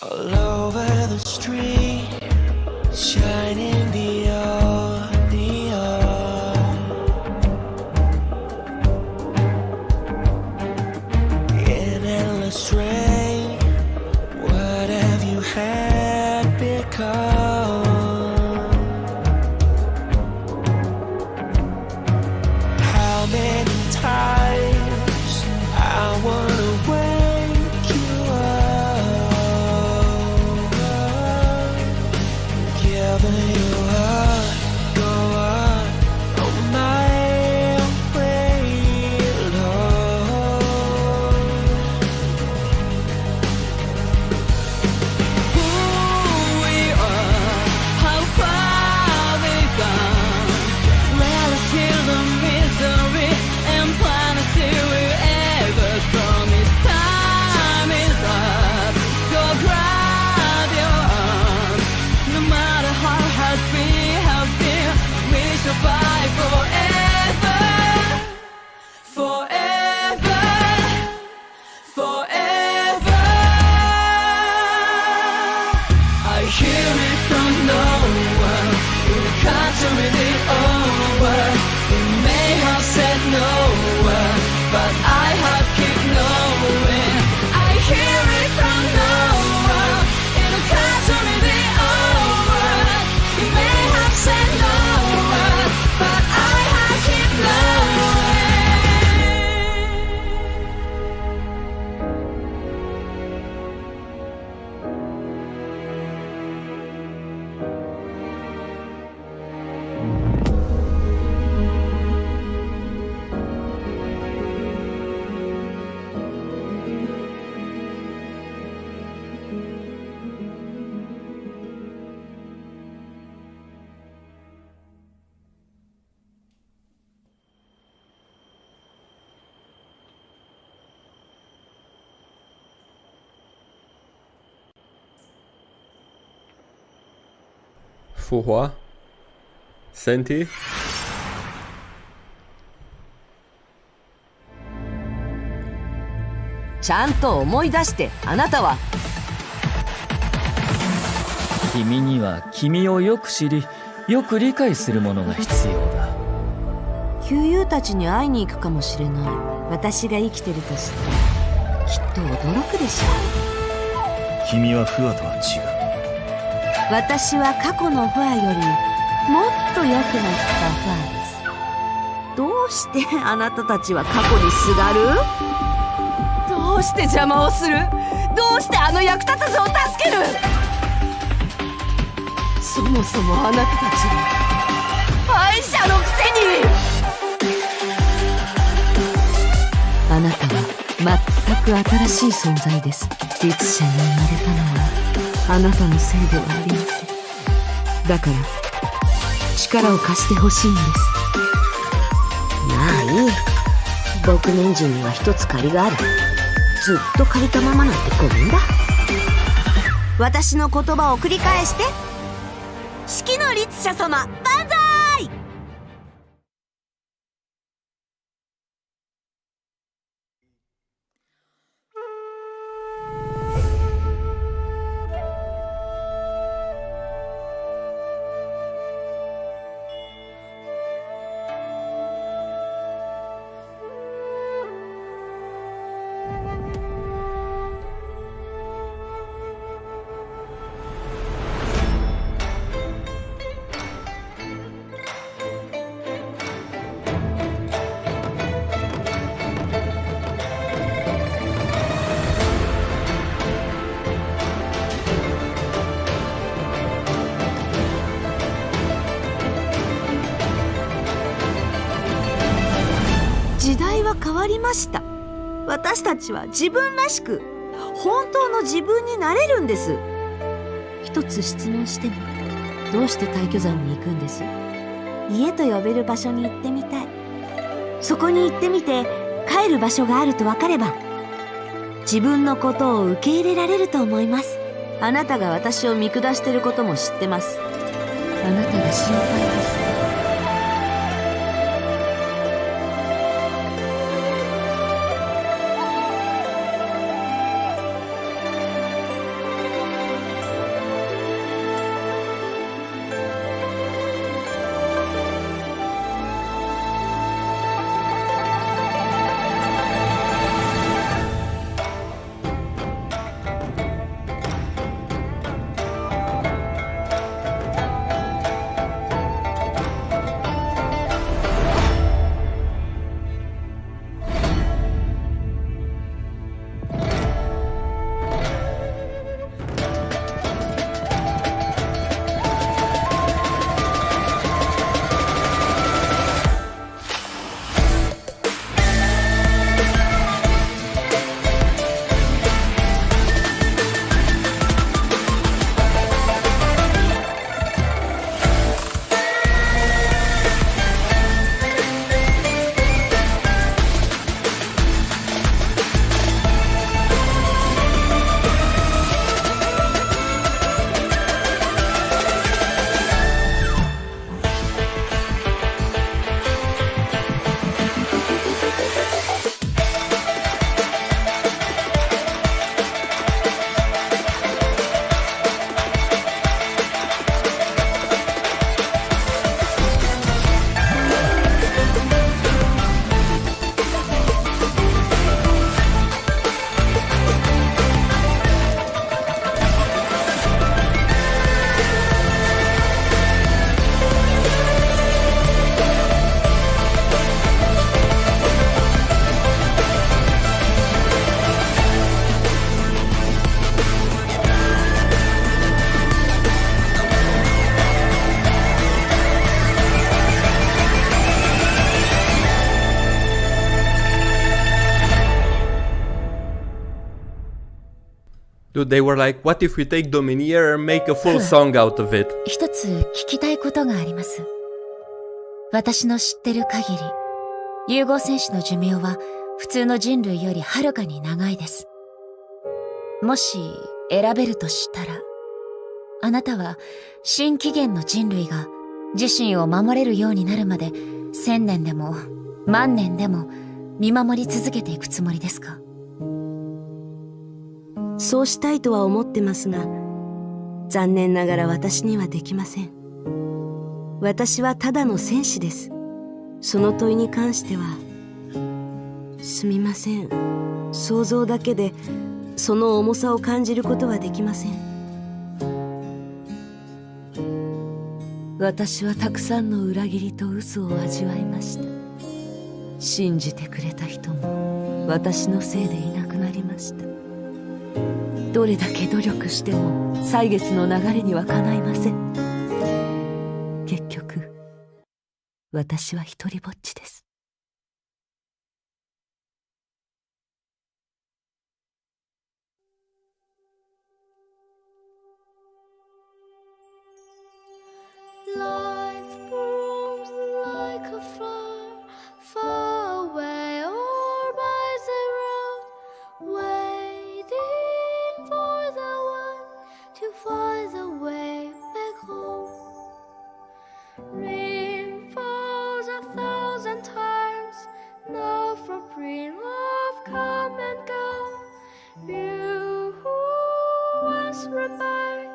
All over the street, shining the old neon. In endless rain, what have you had become? How many times I wanna wake you up, giving you up, go on my way alone. Who we are, how far we've gone. Let us heal the misery and plan to see wherever promise. Time is up, go grab your arms. No matter how hard Fuhua? Senti? ちゃんと思い出して。あなたは君には君をよく知り、よく理解するものが必要だ。旧友たちに会いに行くかもしれない。私が生きてると知ってきっと驚くでしょう。君はフワとは違う。私は過去のフワよりもっと良くなったフワです。どうしてあなたたちは過去にすがる？どうして邪魔をする？どうしてあの役立たずを助ける？そもそもあなたたちは敗者のくせに。あなたは全く新しい存在です。律者に生まれたのはあなたのせいではありません。だから力を貸してほしいんです。まあいい。僕年人には一つ借りがある。ずっと借りたままなんてごめんだ。私の言葉を繰り返して。式の律者様、万歳。時代は変わりました。私たちは自分らしく本当の自分になれるんです。一つ質問しても、どうして退去山に行くんです？家と呼べる場所に行ってみたい。そこに行ってみて帰る場所があると分かれば、自分のことを受け入れられると思います。あなたが私を見下してることも知ってます。あなたが心配です。Dude, they were like, what if we take Dominaire and make a full song out of it? 一つ聞きたいことがあります。私の知ってる限り、融合戦士の寿命は普通の人類よりはるかに長いです。もし選べるとしたら、あなたは新紀元の人類が自身を守れるようになるまで1000年でも万年でも見守り続けていくつもりですか？そうしたいとは思ってますが、残念ながら私にはできません。私はただの戦士です。その問いに関しては、すみません。想像だけでその重さを感じることはできません。私はたくさんの裏切りと嘘を味わいました。信じてくれた人も私のせいでいなくなりました。どれだけ努力しても歳月の流れにはかないません。結局私は一りぼっちです。Life blooms like a flower, far away or by the road, waiting for the one to find the way back home. Rain falls 1,000 times, no footprint of come and go. You who once ran by,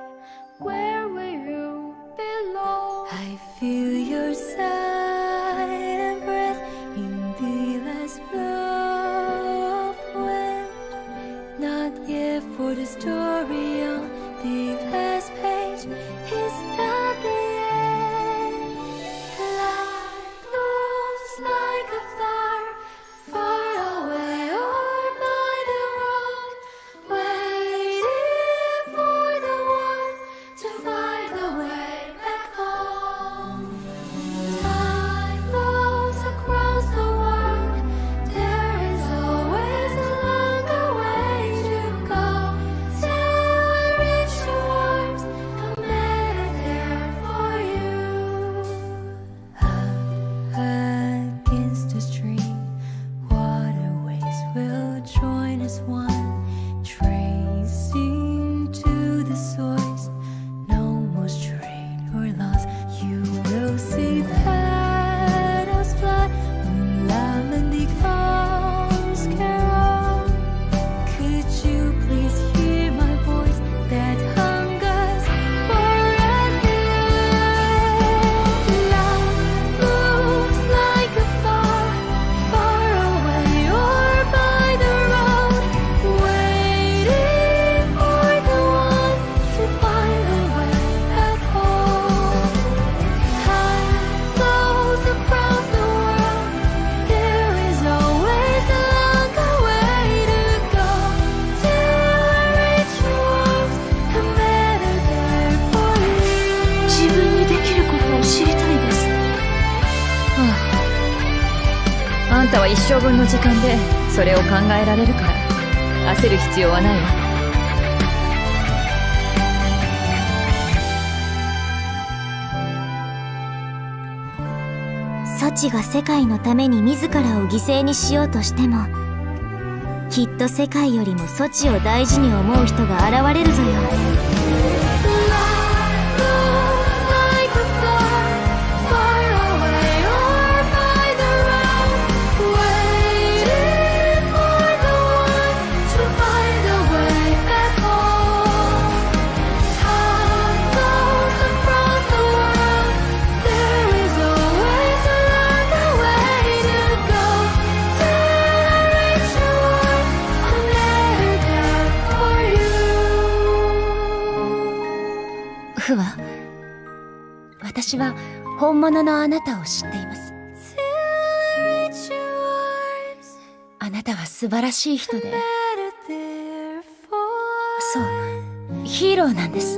where will you belong? I feel your silent breath in the last blow of wind. Not yet for the story on the last page is not the end. Life moves like a flower, far away or by the road, waiting for the one to find the way back home. Time moves across the world, there is always a longer way to go. Till I reach your arms, I'm better there for you. Up against the stream, waterways will join as one, tracing to the source. No more straight or lost. You will see petals fly when lemon becomes carol. Could you please hear my voice that hungers for a day? Love moves like a flower, far away or by the road, waiting for the one to find the way back home. Time flows across the world, there is always a longer way to go. Till I reach your arms, I'm better there for you. 自分にできることを知りたいです。あんたは一生分の時間でそれを考えられるから焦る必要はないわ。ソチが世界のために自らを犠牲にしようとしても、きっと世界よりもソチを大事に思う人が現れるぞよ。Life moves like a flower, far away or by the road, waiting for the one to find the way back home. Time flows across the world, there is always a longer way to go. Till I reach your arms, I'm better there for you. ふわ、私は本物のあなたを知っています。 Till I reach your arms, あなたは素晴らしい人で、 better there for そう、ヒーローなんです。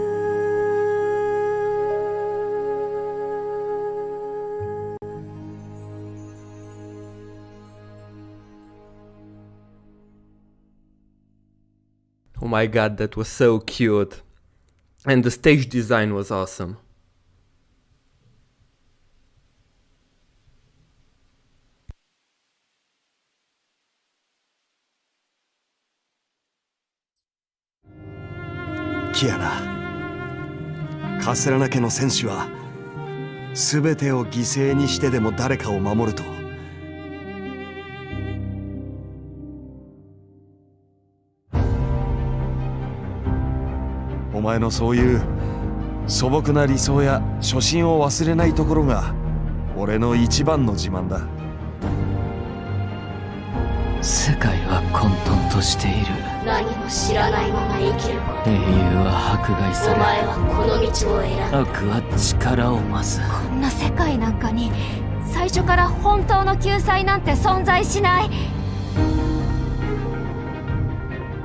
Oh my god, that was so cute. And the stage design was awesome. Kiara, カスラナ家の戦士は全てを犠牲にしてでも誰かを守ると。お前のそういう素朴な理想や初心を忘れないところが俺の一番の自慢だ。世界は混沌としている。何も知らないまま生きること。英雄は迫害され、お前はこの道を選んだ。悪は力を増す。こんな世界なんかに最初から本当の救済なんて存在しない。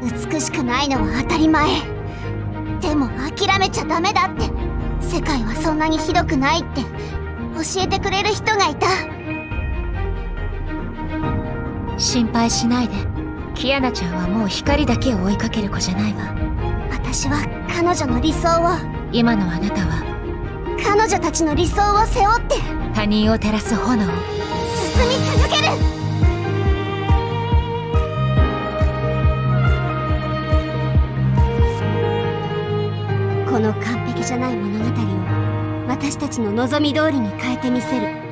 美しくないのは当たり前。でも諦めちゃダメだって。世界はそんなにひどくないって教えてくれる人がいた。心配しないで。キアナちゃんはもう光だけを追いかける子じゃないわ。私は彼女の理想を、今のあなたは彼女たちの理想を背負って他人を照らす炎を進み続ける。この完璧じゃない物語を私たちの望み通りに変えてみせる。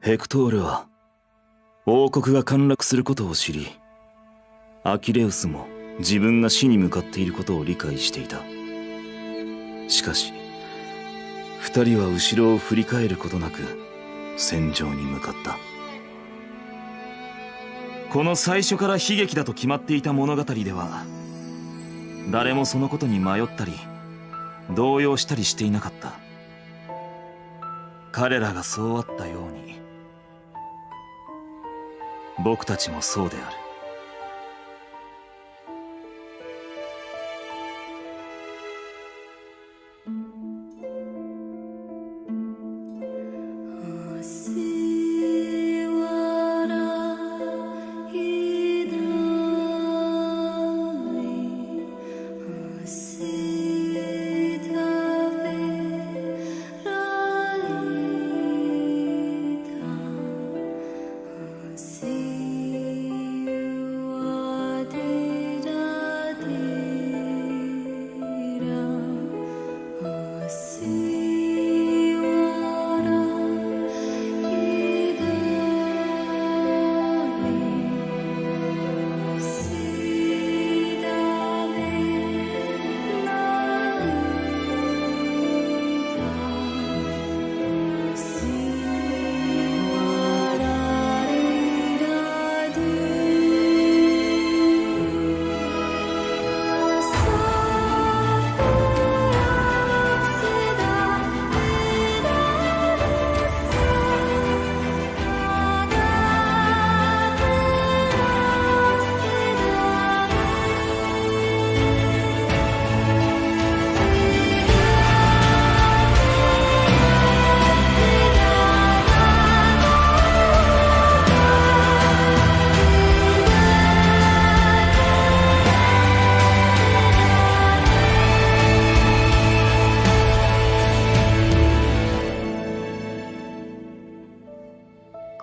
ヘクトールは王国が陥落することを知り、アキレウスも自分が死に向かっていることを理解していた。しかし二人は後ろを振り返ることなく戦場に向かった。この最初から悲劇だと決まっていた物語では、誰もそのことに迷ったり動揺したりしていなかった。彼らがそうあったように僕たちもそうである。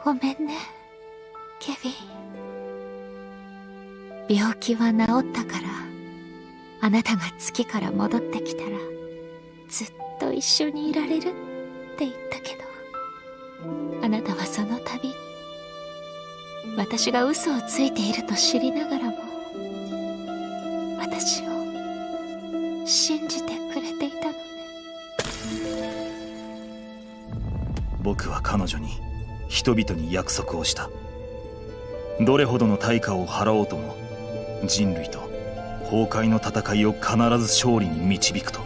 ごめんね、ケビン。病気は治ったから、あなたが月から戻ってきたらずっと一緒にいられるって言ったけど、あなたはその度に私が嘘をついていると知りながらも私を信じてくれていたのね。僕は彼女に人々に約束をした。どれほどの対価を払おうとも人類と崩壊の戦いを必ず勝利に導くと。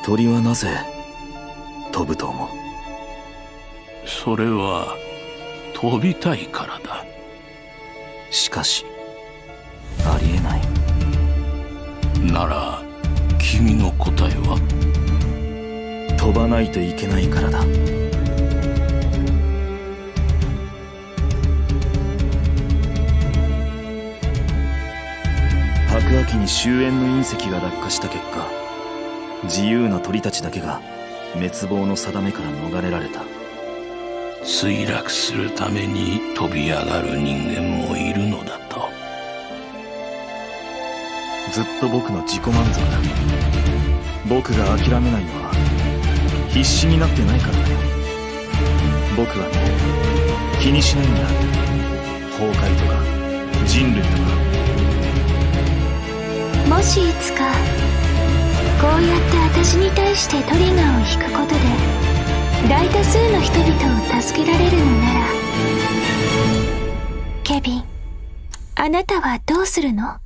鳥はなぜ飛ぶと思う？それは飛びたいからだ。しかしありえない。なら君の答えは？飛ばないといけないからだ。白亜紀に終焉の隕石が落下した結果、自由な鳥たちだけが滅亡の定めから逃れられた。墜落するために飛び上がる人間もいるのだと。ずっと僕の自己満足だ。僕が諦めないのは必死になってないからだよ。僕はね、気にしないんだ。崩壊とか人類とか。もしいつかこうやって私に対してトリガーを引くことで大多数の人々を助けられるのなら、ケビン、あなたはどうするの？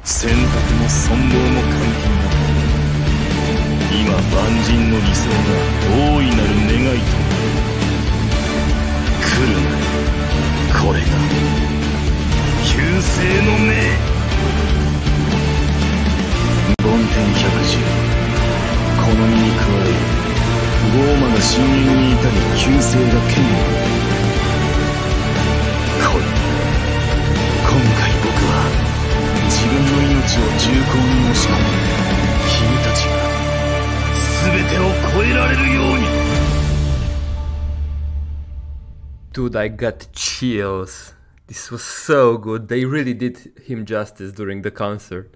選択も存亡も関係なく、今万人の理想が大いなる願いと来るな。これが救世の命。梵天百獣、この身に加えゴーマが深淵に至り救世が権威。今回僕は自分の命を重厚に押し込め、君たちが全てを超えられるように。 Dude, I got chills. This was so good. They really did him justice during the concert.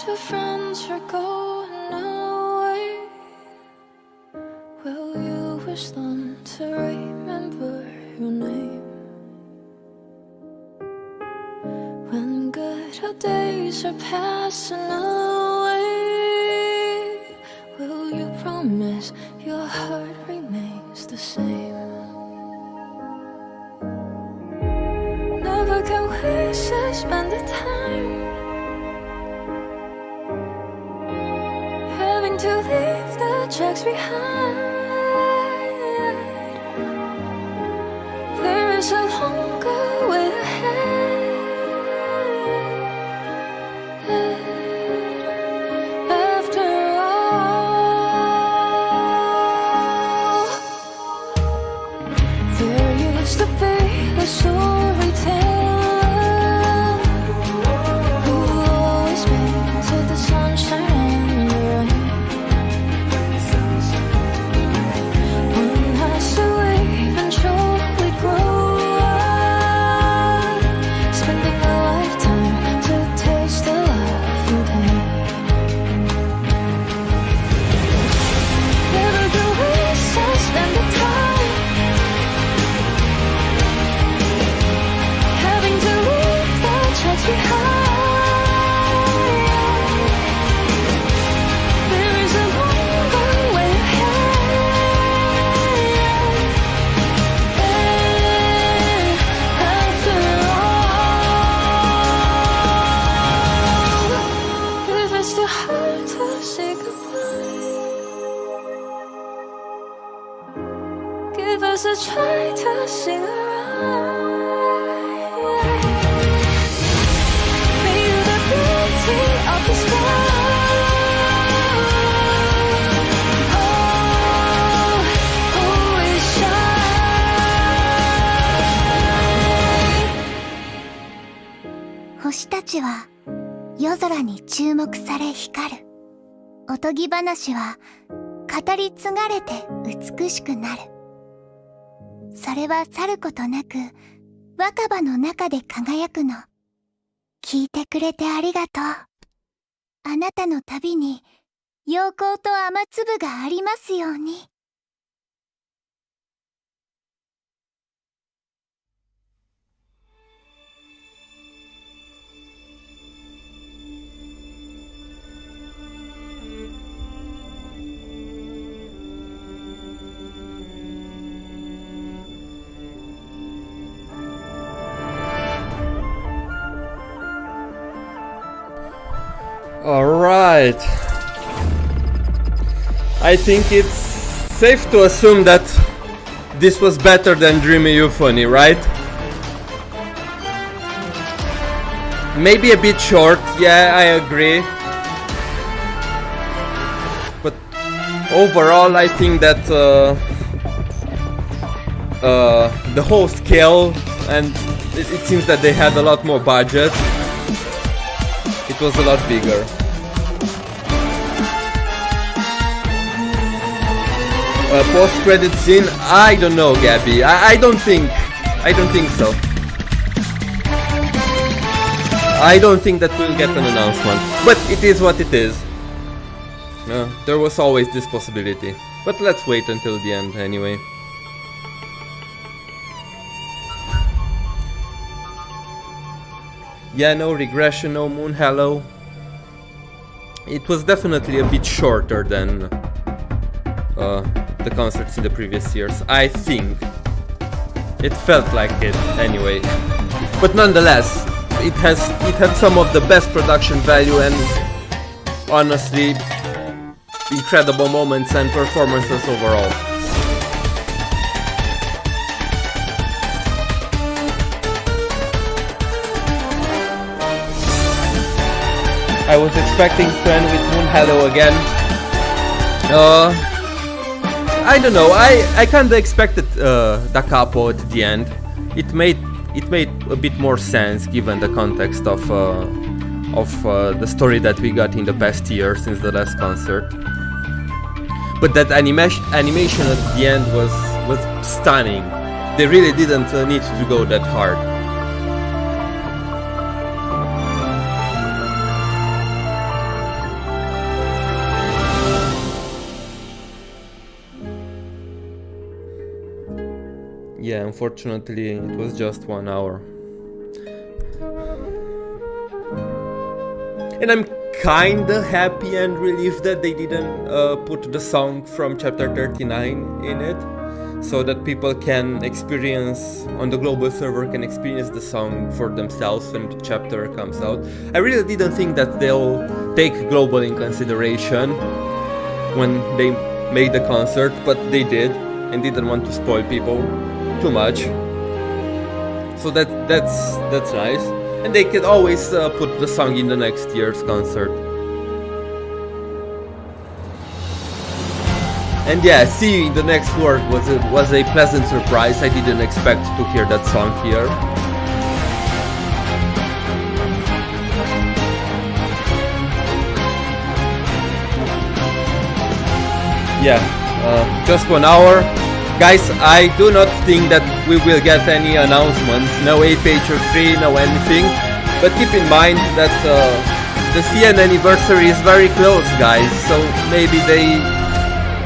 your friends are going away. Will you wish them to remember your name? When good old days are passing away, will you promise your heart remains the same? Never can we suspend the time, having to leave the tracks behind. There is a longer way ahead. After all, there used to be a story teller who always painted the sunshine and the rain. One has to eventually grow up, spending a lifetime to taste the love and pain. Never do we suspend the time, having to leave the tracks behind. There is a longer way ahead. After all, if it's too hard to say goodbye, give us a try to sing around. Feel the beauty of the sky. Oh, always shine. 星たちは夜空に注目され光る。おとぎ話は語り継がれて美しくなる。それは去ることなく若葉の中で輝くの。聞いてくれてありがとう。あなたの旅に陽光と雨粒がありますように。Alright. I think it's safe to assume that this was better than Dreamy Euphony, right? Maybe a bit short, yeah, I agree. But overall, I think that the whole scale, and it seems that they had a lot more budget. It was a lot bigger. Post-credit scene? I don't know, Gabby. I don't think so. I don't think that we'll get an announcement. But it is what it is. There was always this possibility. But let's wait until the end anyway. Yeah, no regression, no moon halo. It was definitely a bit shorter than the concerts in the previous years, I think. It felt like it anyway. But nonetheless, it had some of the best production value and honestly incredible moments and performances overall. I was expecting to end with Moon Halo again. I don't know. I kinda expected Da Capo at the end. It made a bit more sense given the context of the story that we got in the past year since the last concert. But that animation at the end was stunning. They really didn't need to go that hard. Yeah, unfortunately it was just 1 hour. And I'm kinda happy and relieved that they didn't put the song from chapter 39 in it, so that people can experience, on the global server, can experience the song for themselves when the chapter comes out. I really didn't think that they'll take global in consideration when they made the concert, but they did, and didn't want to spoil people too much. So that's nice. And they can always put the song in the next year's concert. And yeah, seeing the next work was a pleasant surprise. I didn't expect to hear that song here. Yeah, just 1 hour. Guys, I do not think that we will get any announcements, no HO3, no anything. But keep in mind that the CN anniversary is very close, guys. So maybe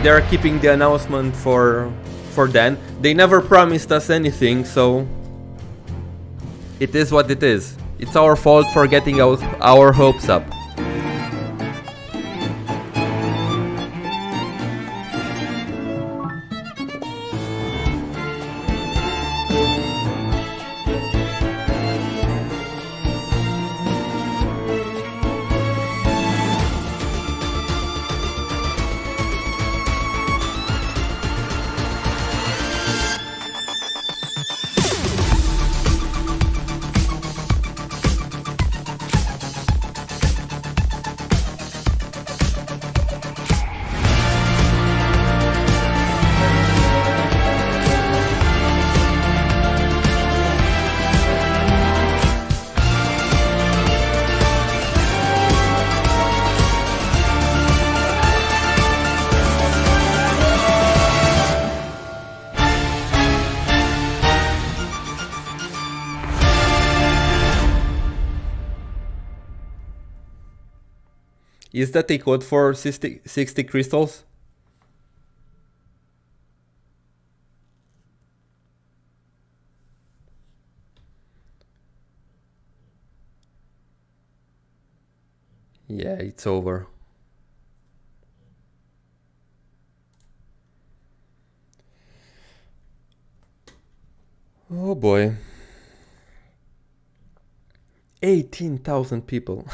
they're keeping the announcement for then. They never promised us anything, so it is what it is. It's our fault for getting our hopes up. Is that a code for 60 crystals? Yeah, it's over. Oh boy. 18,000 people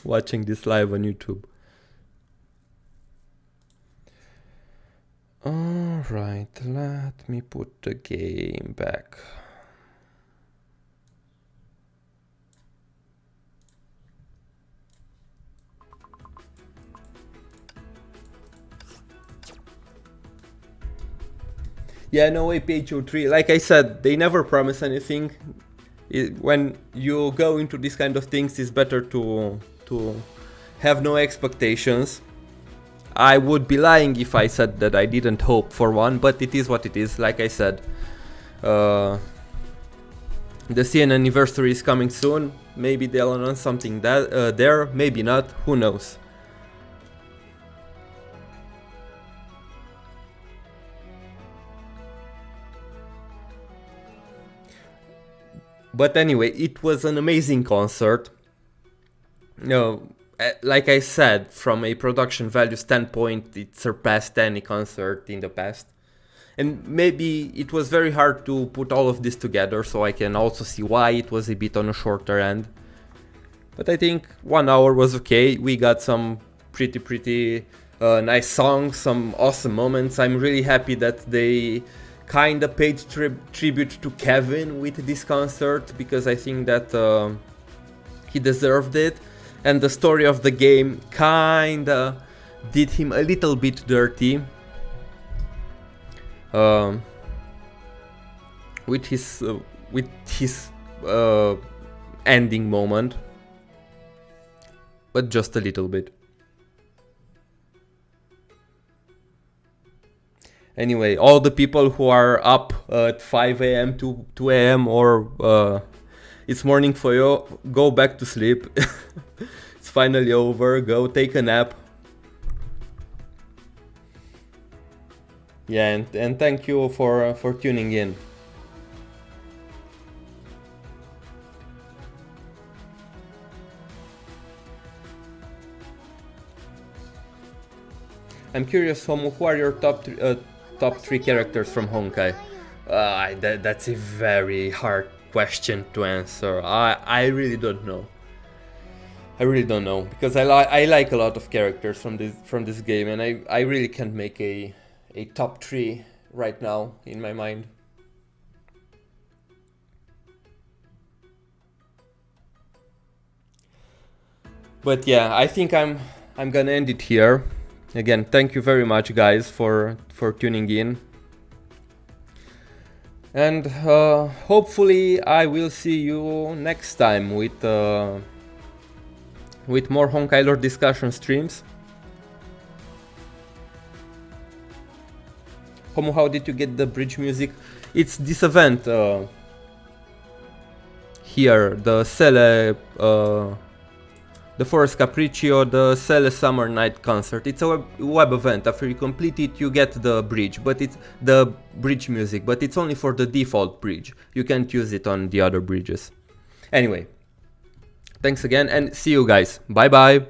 watching this live on YouTube. Alright, let me put the game back. Yeah, no way, HO3. Like I said, they never promise anything. When you go into these kind of things, it's better to have no expectations. I would be lying if I said that I didn't hope for one, but it is what it is. Like I said, the CN anniversary is coming soon. Maybe they'll announce something there, maybe not, who knows. But anyway, it was an amazing concert. Like I said, from a production value standpoint, it surpassed any concert in the past. And maybe it was very hard to put all of this together, so I can also see why it was a bit on a shorter end. But I think 1 hour was okay. We got some pretty nice songs, some awesome moments. I'm really happy that they kinda paid tribute to Kevin with this concert, because I think that he deserved it. And the story of the game kinda did him a little bit dirty. With his ending moment. But just a little bit. Anyway, all the people who are up at 5 AM to 2 AM or it's morning for you, go back to sleep. It's finally over, go take a nap. Yeah, and thank you for tuning in. I'm curious, Homo, who are your top three characters from Honkai? That's a very hard question to answer. I really don't know. I really don't know, because I like a lot of characters from this game, and I really can't make a top 3 right now in my mind. But yeah, I think I'm gonna end it here. Again, thank you very much, guys, for tuning in. And hopefully I will see you next time with more Honkai lore discussion streams. Homo, how did you get the bridge music? It's this event here, the Cele, the Forest Capriccio, the Cele Summer Night Concert. It's a web event. After you complete it, you get the bridge, but it's the bridge music, but it's only for the default bridge. You can't use it on the other bridges. Anyway, thanks again, and see you guys. Bye bye.